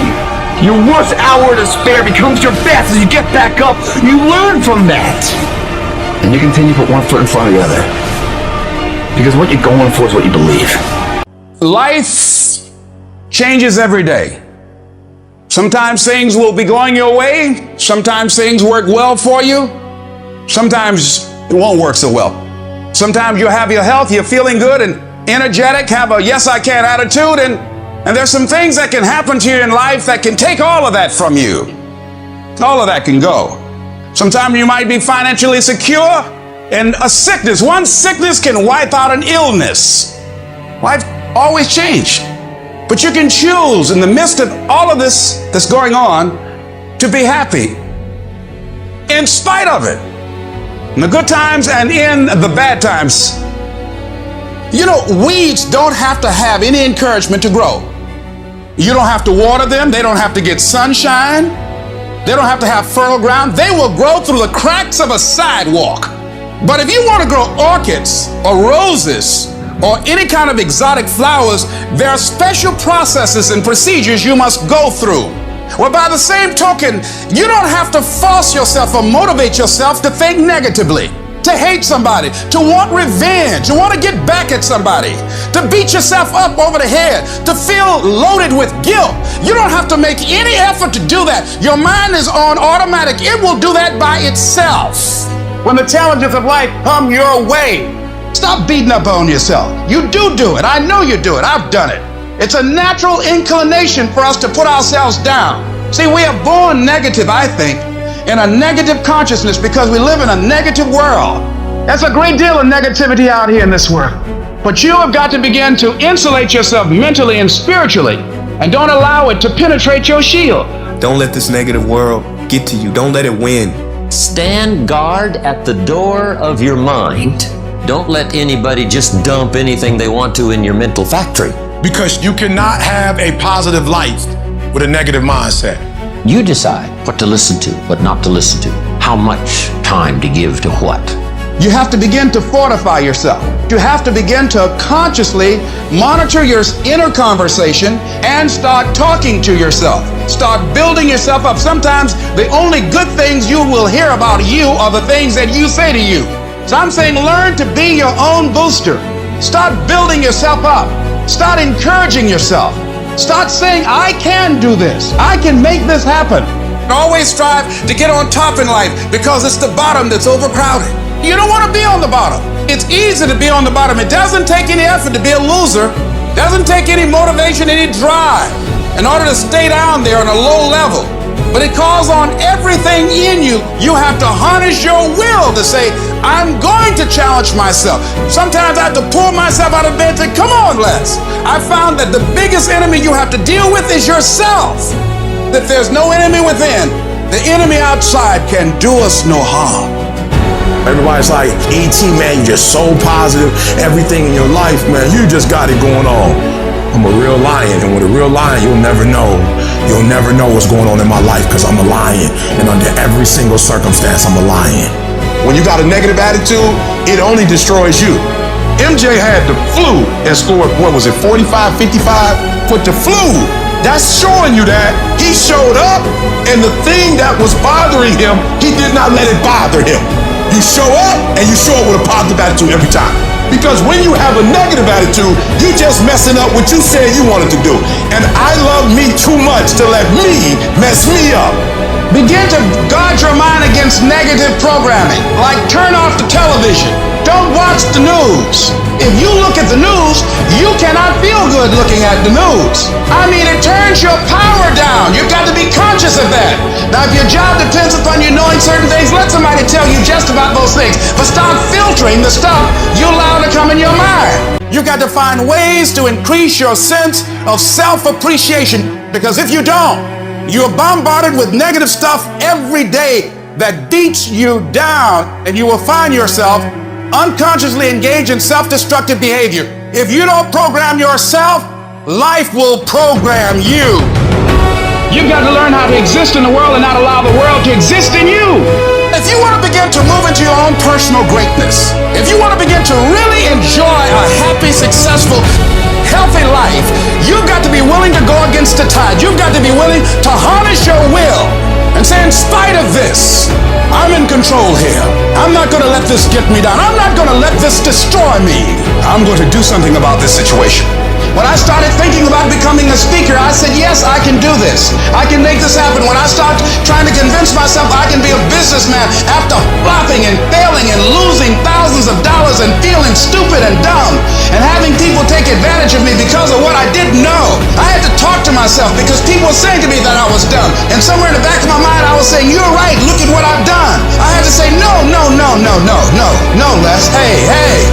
S19: Your worst hour of despair becomes your best as you get back up. You learn from that. And you continue to put one foot in front of the other. Because what you're going for is what you believe.
S17: Life changes every day. Sometimes things will be going your way. Sometimes things work well for you. Sometimes it won't work so well. Sometimes you'll have your health, you're feeling good and energetic, have a yes I can attitude, and there's some things that can happen to you in life that can take all of that from you. All of that can go. Sometimes you might be financially secure, and a sickness, one sickness can wipe out an illness. Life always changes. But you can choose in the midst of all of this that's going on to be happy in spite of it. In the good times and in the bad times. You know, weeds don't have to have any encouragement to grow. You don't have to water them. They don't have to get sunshine. They don't have to have fertile ground. They will grow through the cracks of a sidewalk. But if you want to grow orchids or roses or any kind of exotic flowers, there are special processes and procedures you must go through. Well, by the same token, you don't have to force yourself or motivate yourself to think negatively, to hate somebody, to want revenge, to want to get back at somebody, to beat yourself up over the head, to feel loaded with guilt. You don't have to make any effort to do that. Your mind is on automatic. It will do that by itself. When the challenges of life come your way, stop beating up on yourself. You do it. I know you do it. I've done it. It's a natural inclination for us to put ourselves down. See, we are born negative, I think, in a negative consciousness because we live in a negative world. There's a great deal of negativity out here in this world. But you have got to begin to insulate yourself mentally and spiritually, and don't allow it to penetrate your shield.
S20: Don't let this negative world get to you. Don't let it win.
S21: Stand guard at the door of your mind. Don't let anybody just dump anything they want to in your mental factory.
S4: Because you cannot have a positive life with a negative mindset.
S21: You decide what to listen to, what not to listen to, how much time to give to what.
S17: You have to begin to fortify yourself. You have to begin to consciously monitor your inner conversation and start talking to yourself. Start building yourself up. Sometimes the only good things you will hear about you are the things that you say to you. So I'm saying learn to be your own booster. Start building yourself up. Start encouraging yourself. Start saying, I can do this. I can make this happen. Always strive to get on top in life because it's the bottom that's overcrowded. You don't want to be on the bottom. It's easy to be on the bottom. It doesn't take any effort to be a loser. It doesn't take any motivation, any drive in order to stay down there on a low level. But it calls on everything in you. You have to harness your will to say, I'm going to challenge myself. Sometimes I have to pull myself out of bed and say, come on, Les. I found that the biggest enemy you have to deal with is yourself. If there's no enemy within, the enemy outside can do us no harm.
S4: Everybody's like, E.T., man, you're just so positive. Everything in your life, man, you just got it going on. I'm a real lion, and with a real lion, you'll never know. You'll never know what's going on in my life because I'm a lion. And under every single circumstance, I'm a lion. When you got a negative attitude, it only destroys you. MJ had the flu and scored, what was it, 45, 55? Put the flu. That's showing you that he showed up, and the thing that was bothering him, he did not let it bother him. You show up, and you show up with a positive attitude every time.
S5: Because when you have a negative attitude, you just messing up what you said you wanted to do. And I love me too much to let me mess me up.
S17: Begin to guard your mind against negative programming, like turn off the television. Don't watch the news. If you look at the news, you cannot feel good looking at the news. I mean, it turns your power down. You've got to be conscious of that. Now, if your job depends upon you knowing certain things, let somebody tell you just about those things. But start filtering the stuff you allow to come in your mind. You got to find ways to increase your sense of self-appreciation, because if you don't, you're bombarded with negative stuff every day that beats you down, and you will find yourself unconsciously engaged in self-destructive behavior. If you don't program yourself, life will program you. You've got to learn how to exist in the world and not allow the world to exist in you.
S16: If you want to begin to move into your own personal greatness, if you want to begin to really enjoy a happy, successful, healthy life, you've got to be willing to go against the tide. You've got to be willing to harness your will and say, in spite of this, I'm in control here. I'm not going to let this get me down. I'm not going to let this destroy me. I'm going to do something about this situation. When I started thinking about becoming a speaker, I said, yes, I can do this. I can make this happen. When I started trying to convince myself I can be a businessman after flopping and failing and losing thousands of dollars and feeling stupid and dumb and having people take advantage of me because of what I didn't know, I had to talk to myself because people were saying to me that I was dumb. And somewhere in the back of my mind, I was saying, you're right, look at what I've done. I had to say, no, Les. Hey.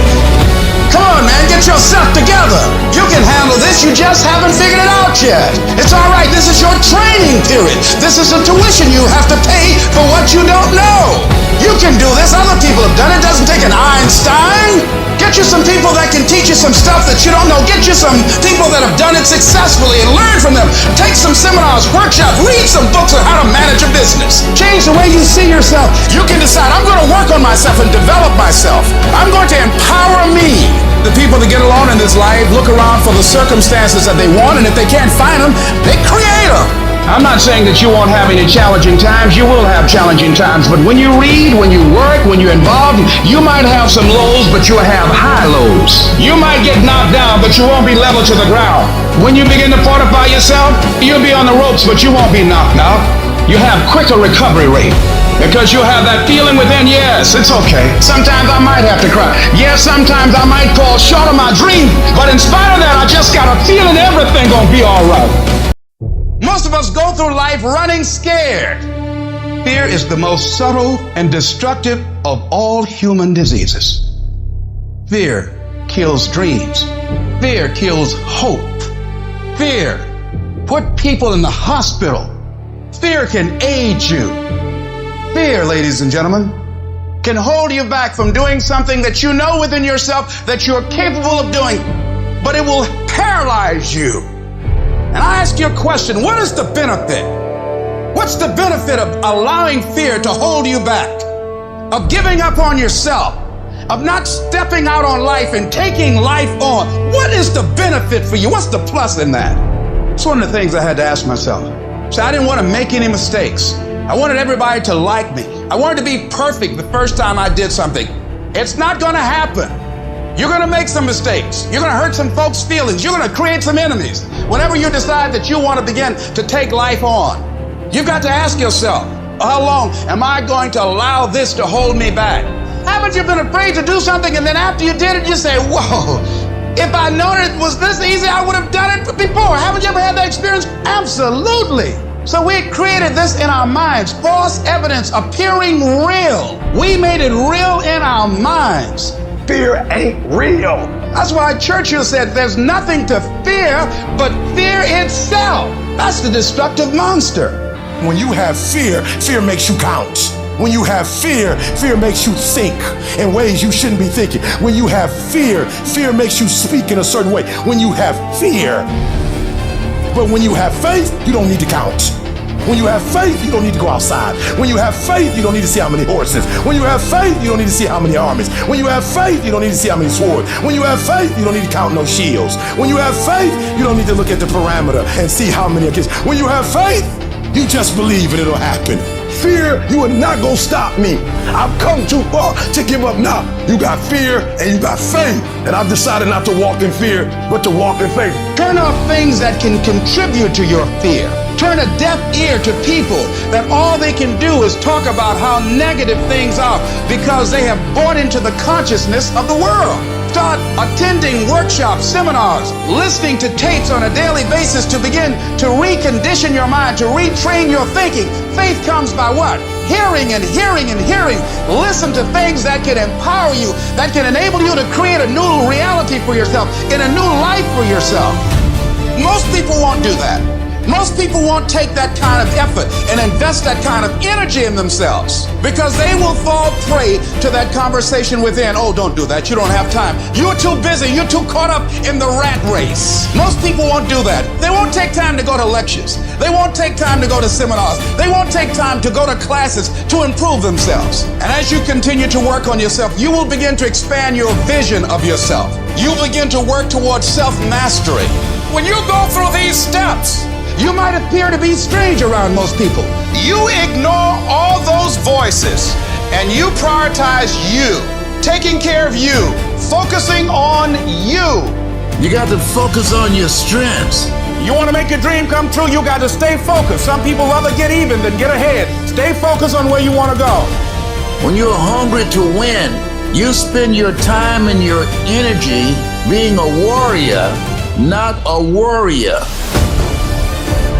S16: Come on, man, get yourself together. You can handle this, you just haven't figured it out yet. It's all right, this is your training period. This is a tuition you have to pay for what you don't know. You can do this, other people have done it. It doesn't take an Einstein. Get you some people that can teach you some stuff that you don't know. Get you some people that have done it successfully and learn from them. Take some seminars, workshops, read some books on how to manage a business. Change the way you see yourself. You can decide, I'm going to work on myself and develop myself. I'm going to empower me. The people that get along in this life look around for the circumstances that they want, and if they can't find them, they create them. I'm not saying that you won't have any challenging times. You will have challenging times. But when you read, when you work, when you're involved, you might have some lows, but you'll have high lows. You might get knocked down, but you won't be level to the ground. When you begin to fortify yourself, you'll be on the ropes, but you won't be knocked out. You have quicker recovery rate. Because you'll have that feeling within, yes, it's okay. Sometimes I might have to cry. Yes, sometimes I might fall short of my dream. But in spite of that, I just got a feeling everything gonna be all right. Most of us go through life running scared. Fear is the most subtle and destructive of all human diseases. Fear kills dreams. Fear kills hope. Fear put people in the hospital. Fear can aid you. Fear, ladies and gentlemen, can hold you back from doing something that you know within yourself that you're capable of doing, but it will paralyze you. And I ask you a question, what is the benefit? What's the benefit of allowing fear to hold you back? Of giving up on yourself? Of not stepping out on life and taking life on? What is the benefit for you? What's the plus in that? It's one of the things I had to ask myself. So I didn't want to make any mistakes. I wanted everybody to like me. I wanted to be perfect the first time I did something. It's not going to happen. You're going to make some mistakes. You're going to hurt some folks' feelings. You're going to create some enemies. Whenever you decide that you want to begin to take life on, you've got to ask yourself, how long am I going to allow this to hold me back? Haven't you been afraid to do something and then after you did it, you say, whoa, if I'd known it was this easy, I would have done it before. Haven't you ever had that experience? Absolutely. So we created this in our minds, false evidence appearing real. We made it real in our minds. Fear ain't real. That's why Churchill said there's nothing to fear but fear itself. That's the destructive monster.
S5: When you have fear, fear makes you count. When you have fear, fear makes you think in ways you shouldn't be thinking. When you have fear, fear makes you speak in a certain way. When you have fear, but when you have faith, you don't need to count. When you have faith, you don't need to go outside. When you have faith, you don't need to see how many horses. When you have faith, you don't need to see how many armies. When you have faith, you don't need to see how many swords. When you have faith, you don't need to count no shields. When you have faith, you don't need to look at the parameter and see how many are kids. When you have faith, you just believe and it'll happen. Fear, you are not gonna stop me. I've come too far to give up now. You got fear and you got faith. And I've decided not to walk in fear, but to walk in faith.
S17: Turn off things that can contribute to your fear. Turn a deaf ear to people that all they can do is talk about how negative things are because they have bought into the consciousness of the world. Start attending workshops, seminars, listening to tapes on a daily basis to begin to recondition your mind, to retrain your thinking. Faith comes by what? Hearing and hearing and hearing. Listen to things that can empower you, that can enable you to create a new reality for yourself, in a new life for yourself. Most people won't do that. Most people won't take that kind of effort and invest that kind of energy in themselves because they will fall prey to that conversation within. Oh, don't do that. You don't have time. You're too busy. You're too caught up in the rat race. Most people won't do that. They won't take time to go to lectures. They won't take time to go to seminars. They won't take time to go to classes to improve themselves. And as you continue to work on yourself, you will begin to expand your vision of yourself. You begin to work towards self-mastery. When you go through these steps, you might appear to be strange around most people. You ignore all those voices and you prioritize you, taking care of you, focusing on you.
S1: You got to focus on your strengths.
S17: You want to make your dream come true, you got to stay focused. Some people rather get even than get ahead. Stay focused on where you want to go.
S1: When you're hungry to win, you spend your time and your energy being a warrior, not a worrier.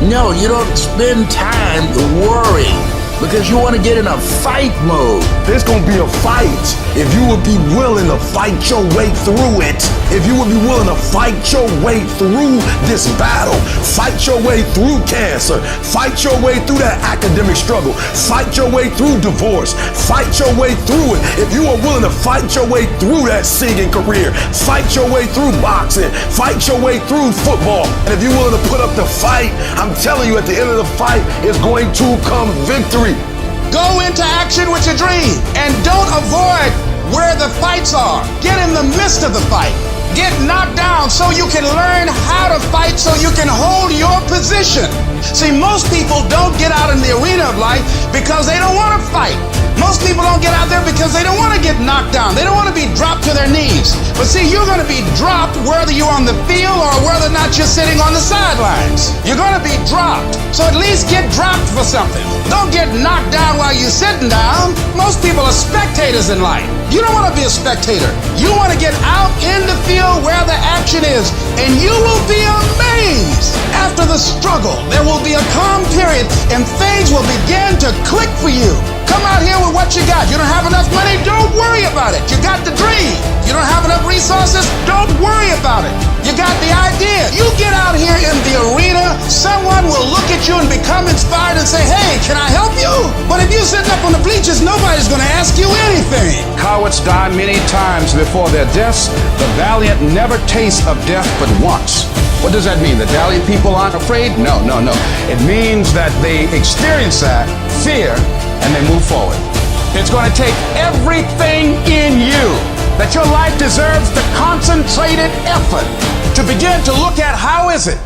S1: No, you don't spend time worrying because you want to get in a fight mode.
S5: There's gonna be a fight if you would be willing to fight your way through it. If you would be willing to fight your way through this battle, fight your way through cancer, fight your way through that academic struggle, fight your way through divorce, fight your way through it. If you are willing to fight your way through that singing career, fight your way through boxing, fight your way through football, and if you're willing to put up the fight, I'm telling you, at the end of the fight is going to come victory.
S17: Go into action with your dream and don't avoid where the fights are. Get in the midst of the fight. Get knocked down so you can learn how to fight, so you can hold your position. See, most people don't get out in the arena of life because they don't want to fight. Most people don't get out there because they don't want to get knocked down. They don't want to be dropped to their knees. But see, you're going to be dropped whether you're on the field or whether or not you're sitting on the sidelines. You're going to be dropped. So at least get dropped for something. Don't get knocked down while you're sitting down. Most people are spectators in life. You don't want to be a spectator. You want to get out in the field where the action is, and you will be amazed. After the struggle, there will be a calm period, and things will begin to click for you. Come out here with what you got. You don't have enough money? Don't worry about it. You got the dream. You don't have enough resources? Don't worry about it. You got the idea. You get out here in the arena, someone will look at you and become inspired and say, hey, can I help you? But if you're sitting up on the bleachers, nobody's going to ask you anything. Cowards die many times before their deaths. The valiant never taste of death but once. What does that mean? That valiant people aren't afraid? No. It means that they experience that fear and they move forward. It's going to take everything in you that your life deserves the concentrated effort to begin to look at how is it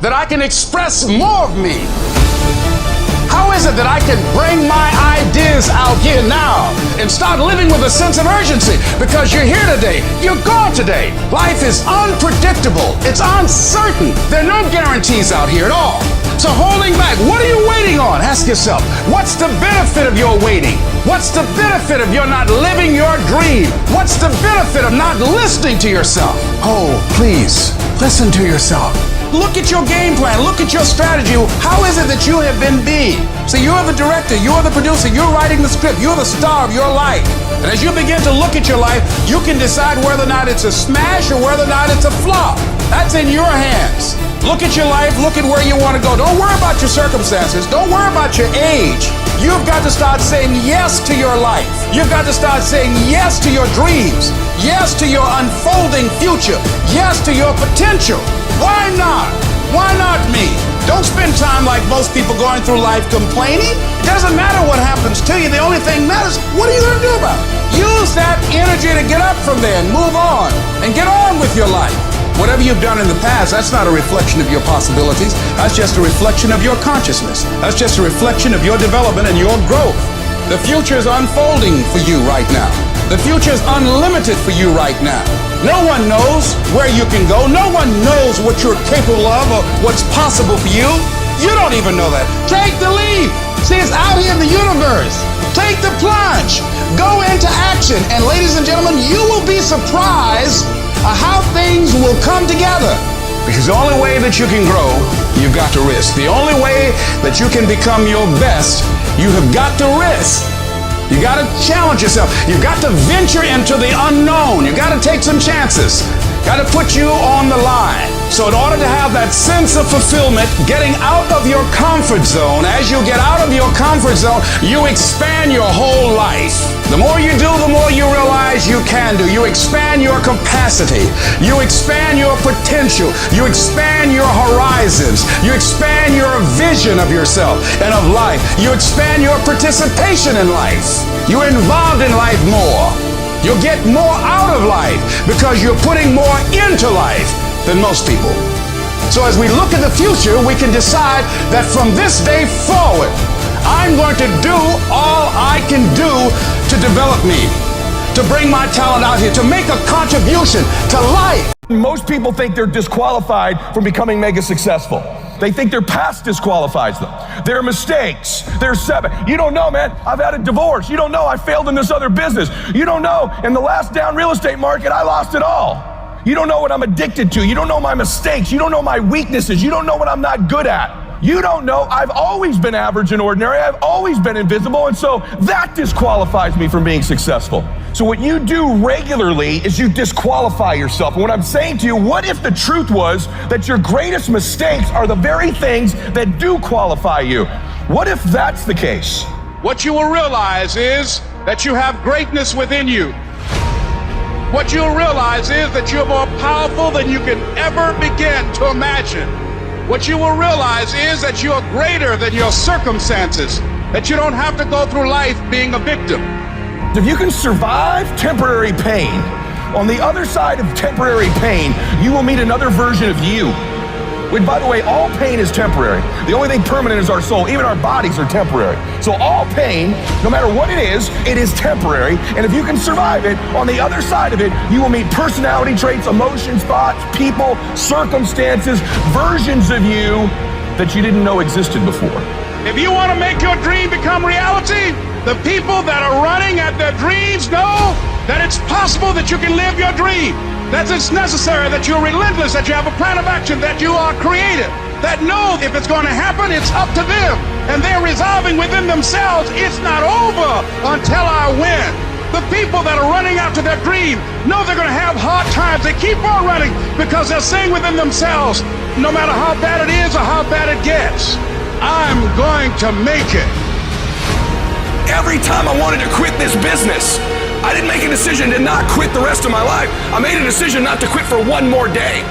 S17: that I can express more of me? How is it that I can bring my ideas out here now and start living with a sense of urgency? Because you're here today, you're gone today. Life is unpredictable, it's uncertain. There are no guarantees out here at all. So holding back, what are you waiting on? Ask yourself, what's the benefit of your waiting? What's the benefit of your not living your dream? What's the benefit of not listening to yourself? Oh, please, listen to yourself. Look at your game plan. Look at your strategy. How is it that you have been being? So you're the director, you're the producer, you're writing the script, you're the star of your life. And as you begin to look at your life, you can decide whether or not it's a smash or whether or not it's a flop. That's in your hands. Look at your life, look at where you want to go. Don't worry about your circumstances. Don't worry about your age. You've got to start saying yes to your life. You've got to start saying yes to your dreams. Yes to your unfolding future. Yes to your potential. Why not? Why not me? Don't spend time like most people going through life complaining. It doesn't matter what happens to you. The only thing matters, what are you going to do about it? Use that energy to get up from there and move on and get on with your life. Whatever you've done in the past, that's not a reflection of your possibilities. That's just a reflection of your consciousness. That's just a reflection of your development and your growth. The future is unfolding for you right now. The future is unlimited for you right now. No one knows where you can go. No one knows what you're capable of or what's possible for you. You don't even know that. Take the leap. See, it's out here in the universe. Take the plunge. Go into action. And ladies and gentlemen, you will be surprised how things will come together. Because the only way that you can grow, you've got to risk. The only way that you can become your best, you have got to risk. You got to challenge yourself. You've got to venture into the unknown. You've got to take some chances. Got to put you on the line. So in order to have that sense of fulfillment, getting out of your comfort zone, as you get out of your comfort zone, you expand your whole life. The more you do, the more you realize you can do. You expand your capacity. You expand your potential. You expand your horizons. You expand your vision of yourself and of life. You expand your participation in life. You're involved in life more. You'll get more out of life because you're putting more into life than most people. So as we look at the future, we can decide that from this day forward, I'm going to do all I can do to develop me, to bring my talent out here, to make a contribution to life.
S8: Most people think they're disqualified from becoming mega successful. They think their past disqualifies them. Their mistakes, their you don't know, man. I've had a divorce. You don't know, I failed in this other business. You don't know, in the last down real estate market, I lost it all. You don't know what I'm addicted to. You don't know my mistakes. You don't know my weaknesses. You don't know what I'm not good at. You don't know, I've always been average and ordinary. I've always been invisible, and so that disqualifies me from being successful. So what you do regularly is you disqualify yourself. And what I'm saying to you, what if the truth was that your greatest mistakes are the very things that do qualify you? What if that's the case?
S17: What you will realize is that you have greatness within you. What you'll realize is that you're more powerful than you can ever begin to imagine. What you will realize is that you're greater than your circumstances, that you don't have to go through life being a victim.
S8: If you can survive temporary pain, on the other side of temporary pain, you will meet another version of you. Which, by the way, all pain is temporary. The only thing permanent is our soul. Even our bodies are temporary. So all pain, no matter what it is temporary. And if you can survive it, on the other side of it, you will meet personality traits, emotions, thoughts, people, circumstances, versions of you that you didn't know existed before.
S17: If you want to make your dream become reality, the people that are running at their dreams know that it's possible that you can live your dream. That it's necessary, that you're relentless, that you have a plan of action, that you are creative, that know if it's going to happen, it's up to them. And they're resolving within themselves, it's not over until I win. The people that are running after their dream know they're going to have hard times. They keep on running because they're saying within themselves, no matter how bad it is or how bad it gets, I'm going to make it.
S8: Every time I wanted to quit this business, I didn't make a decision to not quit the rest of my life. I made a decision not to quit for one more day.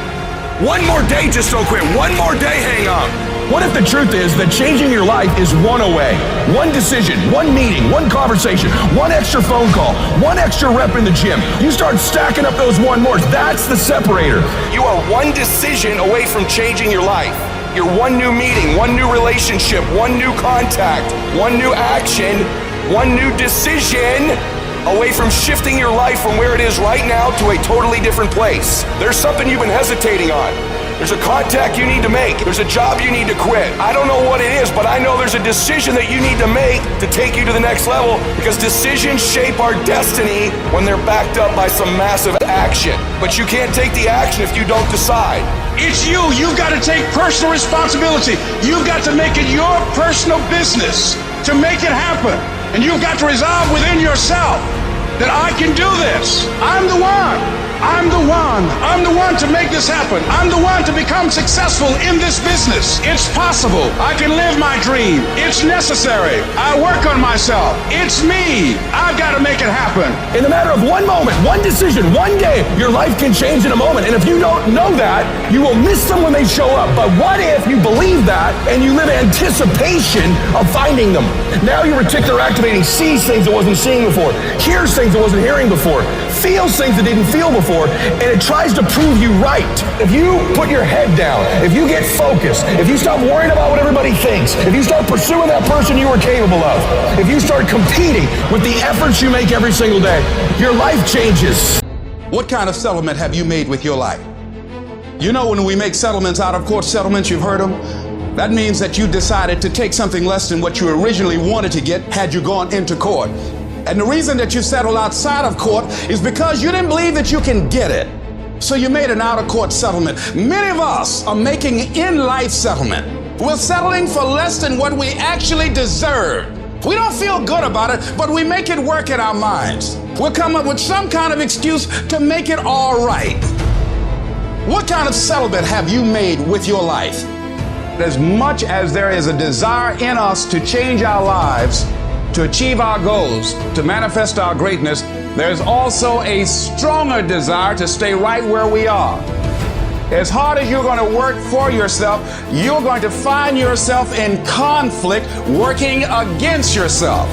S8: One more day, just don't quit. One more day, hang on. What if the truth is that changing your life is one away? One decision, one meeting, one conversation, one extra phone call, one extra rep in the gym. You start stacking up those one mores. That's the separator. You are one decision away from changing your life. You're one new meeting, one new relationship, one new contact, one new action, one new decision away from shifting your life from where it is right now to a totally different place. There's something you've been hesitating on. There's a contact you need to make. There's a job you need to quit. I don't know what it is, but I know there's a decision that you need to make to take you to the next level, because decisions shape our destiny when they're backed up by some massive action. But you can't take the action if you don't decide.
S17: It's you. You've got to take personal responsibility. You've got to make it your personal business to make it happen. And you've got to resolve within yourself that I can do this. I'm the one. I'm the one. I'm the one to make this happen. I'm the one to become successful in this business. It's possible. I can live my dream. It's necessary. I work on myself. It's me. I've got to make it happen.
S8: In the matter of one moment, one decision, one day, your life can change in a moment. And if you don't know that, you will miss them when they show up. But what if you believe that and you live in anticipation of finding them? Now your reticular activating sees things it wasn't seeing before, hears things it wasn't hearing before,
S5: feels things it didn't feel before, and it tries to prove you right. If you put your head down, if you get focused, if you stop worrying about what everybody thinks, if you start pursuing that person you are capable of, if you start competing with the efforts you make every single day, your life changes.
S17: What kind of settlement have you made with your life? You know, when we make settlements, out of court settlements, you've heard them, that means that you decided to take something less than what you originally wanted to get had you gone into court. And the reason that you settled outside of court is because you didn't believe that you can get it. So you made an out-of-court settlement. Many of us are making in-life settlement. We're settling for less than what we actually deserve. We don't feel good about it, but we make it work in our minds. We'll come up with some kind of excuse to make it all right. What kind of settlement have you made with your life? As much as there is a desire in us to change our lives, to achieve our goals, to manifest our greatness, there's also a stronger desire to stay right where we are. As hard as you're going to work for yourself, you're going to find yourself in conflict working against yourself.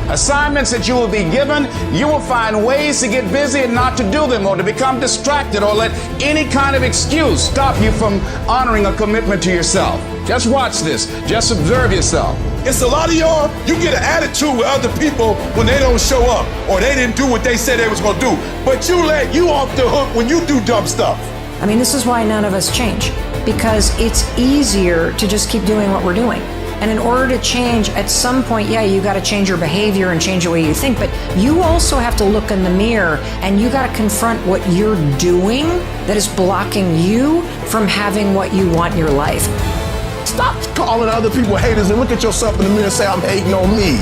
S17: Assignments that you will be given, you will find ways to get busy and not to do them, or to become distracted, or let any kind of excuse stop you from honoring a commitment to yourself. Just watch this. Just observe yourself.
S5: It's a lot of y'all, you get an attitude with other people when they don't show up, or they didn't do what they said they was gonna do. But you let you off the hook when you do dumb stuff.
S6: I mean, this is why none of us change, because it's easier to just keep doing what we're doing. And in order to change, at some point, yeah, you got to change your behavior and change the way you think, but you also have to look in the mirror and you got to confront what you're doing that is blocking you from having what you want in your life.
S5: Stop calling other people haters and look at yourself in the mirror and say, I'm hating on me.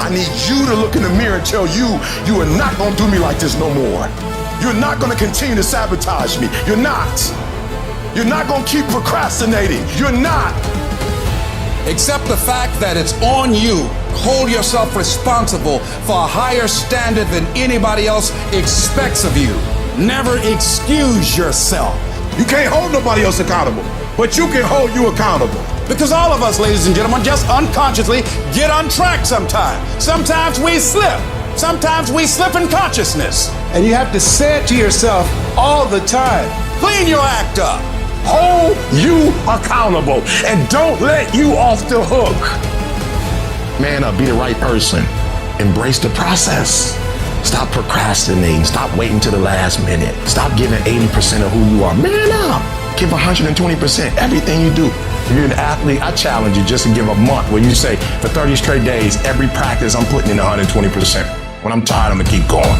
S5: I need you to look in the mirror and tell you, you are not going to do me like this no more. You're not going to continue to sabotage me. You're not. You're not going to keep procrastinating. You're not.
S17: Accept the fact that it's on you. Hold yourself responsible for a higher standard than anybody else expects of you. Never excuse yourself.
S5: You can't hold nobody else accountable, but you can hold you accountable.
S17: Because all of us, ladies and gentlemen, just unconsciously get on track sometimes. Sometimes we slip. Sometimes we slip in consciousness.
S5: And you have to say it to yourself all the time.
S17: Clean your act up.
S5: Hold you accountable and don't let you off the hook.
S4: Man up, be the right person. Embrace the process. Stop procrastinating. Stop waiting till the last minute. Stop giving 80% of who you are. Man up. Give 120% everything you do. If you're an athlete, I challenge you just to give a month where you say, for 30 straight days, every practice I'm putting in 120%. When I'm tired, I'm gonna keep going.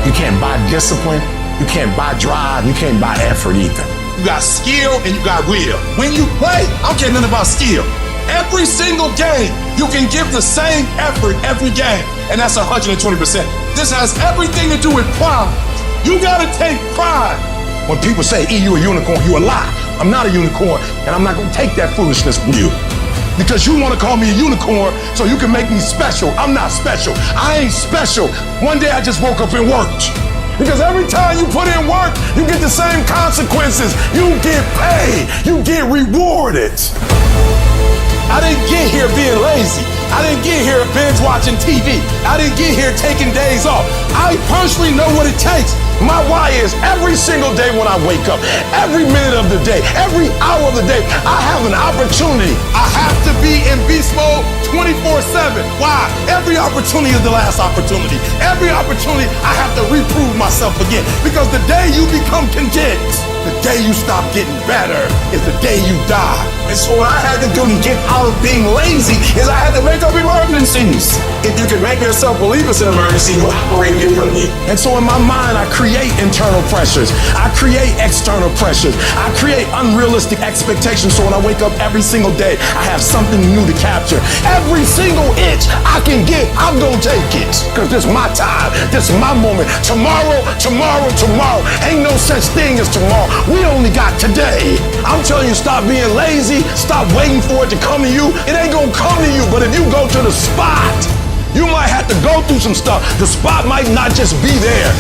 S4: You can't buy discipline. You can't buy drive. You can't buy effort either.
S5: You got skill and you got will. When you play, I don't care nothing about skill. Every single game, you can give the same effort every game, and that's 120%. This has everything to do with pride. You gotta take pride. When people say, E, you a unicorn, you a lie. I'm not a unicorn, and I'm not gonna take that foolishness from you. Because you wanna call me a unicorn so you can make me special. I'm not special. I ain't special. One day I just woke up and worked. Because every time you put in work, you get the same consequences. You get paid. You get rewarded. I didn't get here being lazy. I didn't get here binge watching TV. I didn't get here taking days off. I personally know what it takes. My why is every single day when I wake up, every minute of the day, every hour of the day, I have an opportunity. I have to be in beast mode 24/7. Why? Every opportunity is the last opportunity. Every opportunity I have to reprove myself again. Because the day you become content, the day you stop getting better is the day you die. And so what I had to do to get out of being lazy is I had to make up emergencies. If you can make yourself believe it's an emergency, you operate differently. And so in my mind, I create internal pressures. I create external pressures. I create unrealistic expectations. So when I wake up every single day, I have something new to capture. Every single inch I can get, I'm gonna take it. Because this is my time. This is my moment. Tomorrow, tomorrow, tomorrow. Ain't no such thing as tomorrow. We only got today. I'm telling you, stop being lazy. Stop waiting for it to come to you. It ain't gonna come to you, but if you go to the spot, you might have to go through some stuff. The spot might not just be there.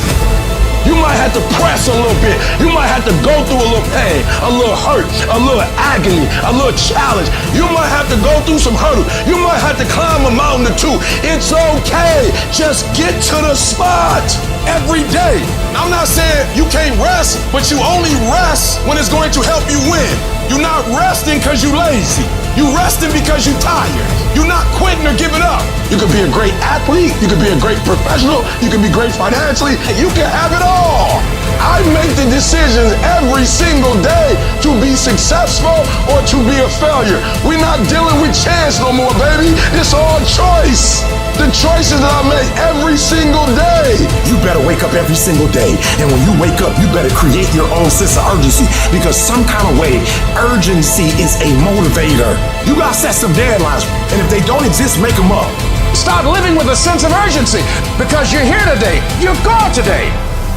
S5: You might have to press a little bit. You might have to go through a little pain, a little hurt, a little agony, a little challenge. You might have to go through some hurdles. You might have to climb a mountain or two. It's okay. Just get to the spot every day. I'm not saying you can't rest, but you only rest when it's going to help you win. You're not resting because you're lazy. You're resting because you're tired. You're not quitting or giving up. You could be a great athlete. You could be a great professional. You could be great financially. You can have it all. I make the decisions every single day to be successful or to be a failure. We're not dealing with chance no more, baby. It's all choice. The choices that I make every single day.
S4: You better wake up every single day. And when you wake up, you better create your own sense of urgency, because some kind of way, urgency is a motivator. You gotta set some deadlines, and if they don't exist, make them up.
S17: Stop living with a sense of urgency because you're here today. You're gone today.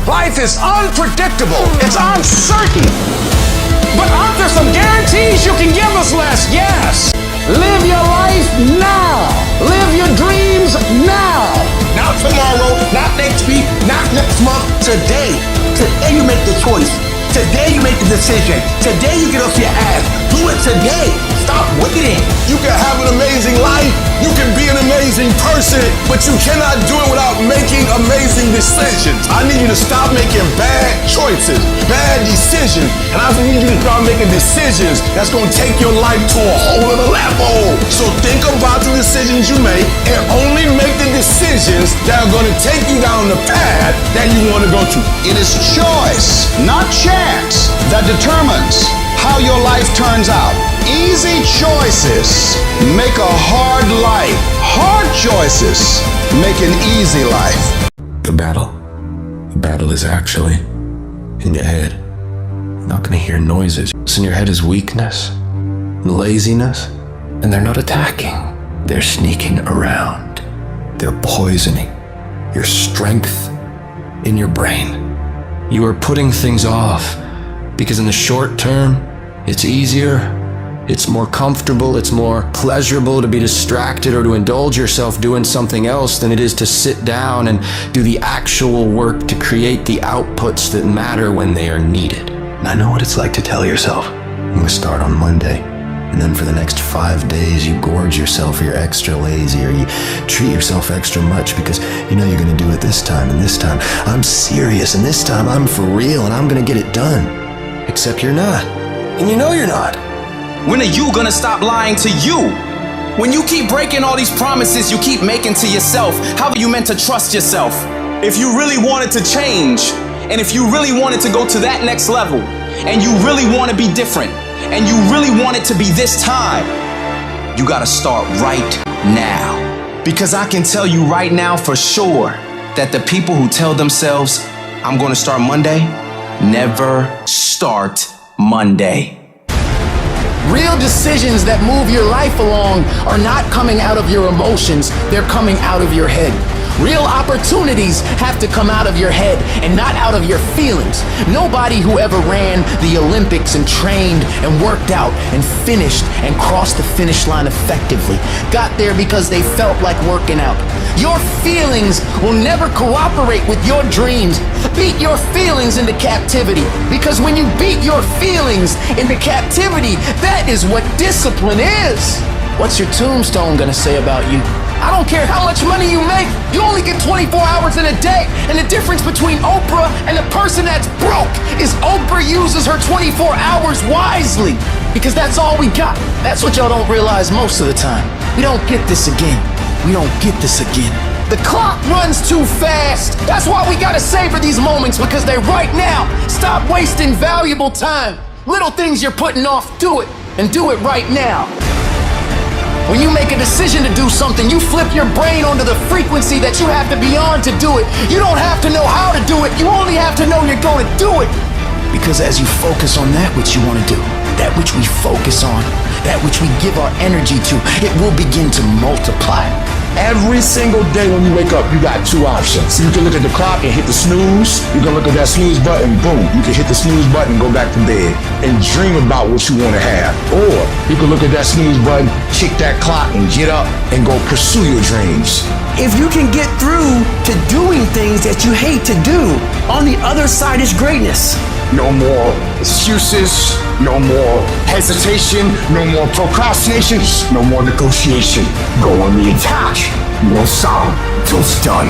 S17: Life is unpredictable. It's uncertain. But aren't there some guarantees you can give us, Les? Yes. Live your life now. Live your dreams now.
S7: Not tomorrow, not next week, not next month. Today. Today you make the choice. Today you make the decision. Today you get off your ass. Do it today. Stop waiting.
S5: You can have an amazing life. You can be an amazing person, but you cannot do it without making amazing decisions. I need you to stop making bad choices, bad decisions, and I need you to start making decisions that's going to take your life to a whole other level. So think about the decisions you make and only make the decisions that are going to take you down the path that you want to go to.
S17: It is choice, not chance, that determines how your life turns out. Easy choices make a hard life. Hard choices make an easy life.
S2: The battle is actually in your head. You're not gonna hear noises. What's in your head is weakness, laziness, and they're not attacking. They're sneaking around. They're poisoning your strength in your brain. You are putting things off because in the short term, it's easier, it's more comfortable, it's more pleasurable to be distracted or to indulge yourself doing something else than it is to sit down and do the actual work to create the outputs that matter when they are needed. And I know what it's like to tell yourself, I'm gonna start on Monday. And then for the next 5 days, you gorge yourself, or you're extra lazy, or you treat yourself extra much because you know you're gonna do it this time, and this time I'm serious, and this time I'm for real, and I'm gonna get it done. Except you're not. And you know you're not.
S22: When are you gonna stop lying to you? When you keep breaking all these promises you keep making to yourself, how are you meant to trust yourself? If you really wanted to change, and if you really wanted to go to that next level, and you really want to be different, and you really want it to be this time, you gotta start right now. Because I can tell you right now for sure that the people who tell themselves, I'm gonna start Monday, never start Monday.
S15: Real decisions that move your life along are not coming out of your emotions, they're coming out of your head. Real opportunities have to come out of your head and not out of your feelings. Nobody who ever ran the Olympics and trained and worked out and finished and crossed the finish line effectively got there because they felt like working out. Your feelings will never cooperate with your dreams. Beat your feelings into captivity, because when you beat your feelings into captivity, that is what discipline is. What's your tombstone gonna say about you? I don't care how much money you make, you only get 24 hours in a day. And the difference between Oprah and the person that's broke is Oprah uses her 24 hours wisely, because that's all we got. That's what y'all don't realize most of the time. We don't get this again. We don't get this again. The clock runs too fast. That's why we gotta savor these moments, because they're right now. Stop wasting valuable time. Little things you're putting off, do it, and do it right now. When you make a decision to do something, you flip your brain onto the frequency that you have to be on to do it. You don't have to know how to do it, you only have to know you're going to do it. Because as you focus on that which you want to do, that which we focus on, that which we give our energy to, it will begin to multiply.
S4: Every single day when you wake up, you got two options. You can look at the clock and hit the snooze. You can look at that snooze button, boom. You can hit the snooze button, go back to bed, and dream about what you want to have. Or you can look at that snooze button, kick that clock, and get up and go pursue your dreams.
S7: If you can get through to doing things that you hate to do, on the other side is greatness.
S9: No more excuses, no more hesitation, no more procrastination, no more negotiation. Go on the attack. You won't stop until it's done.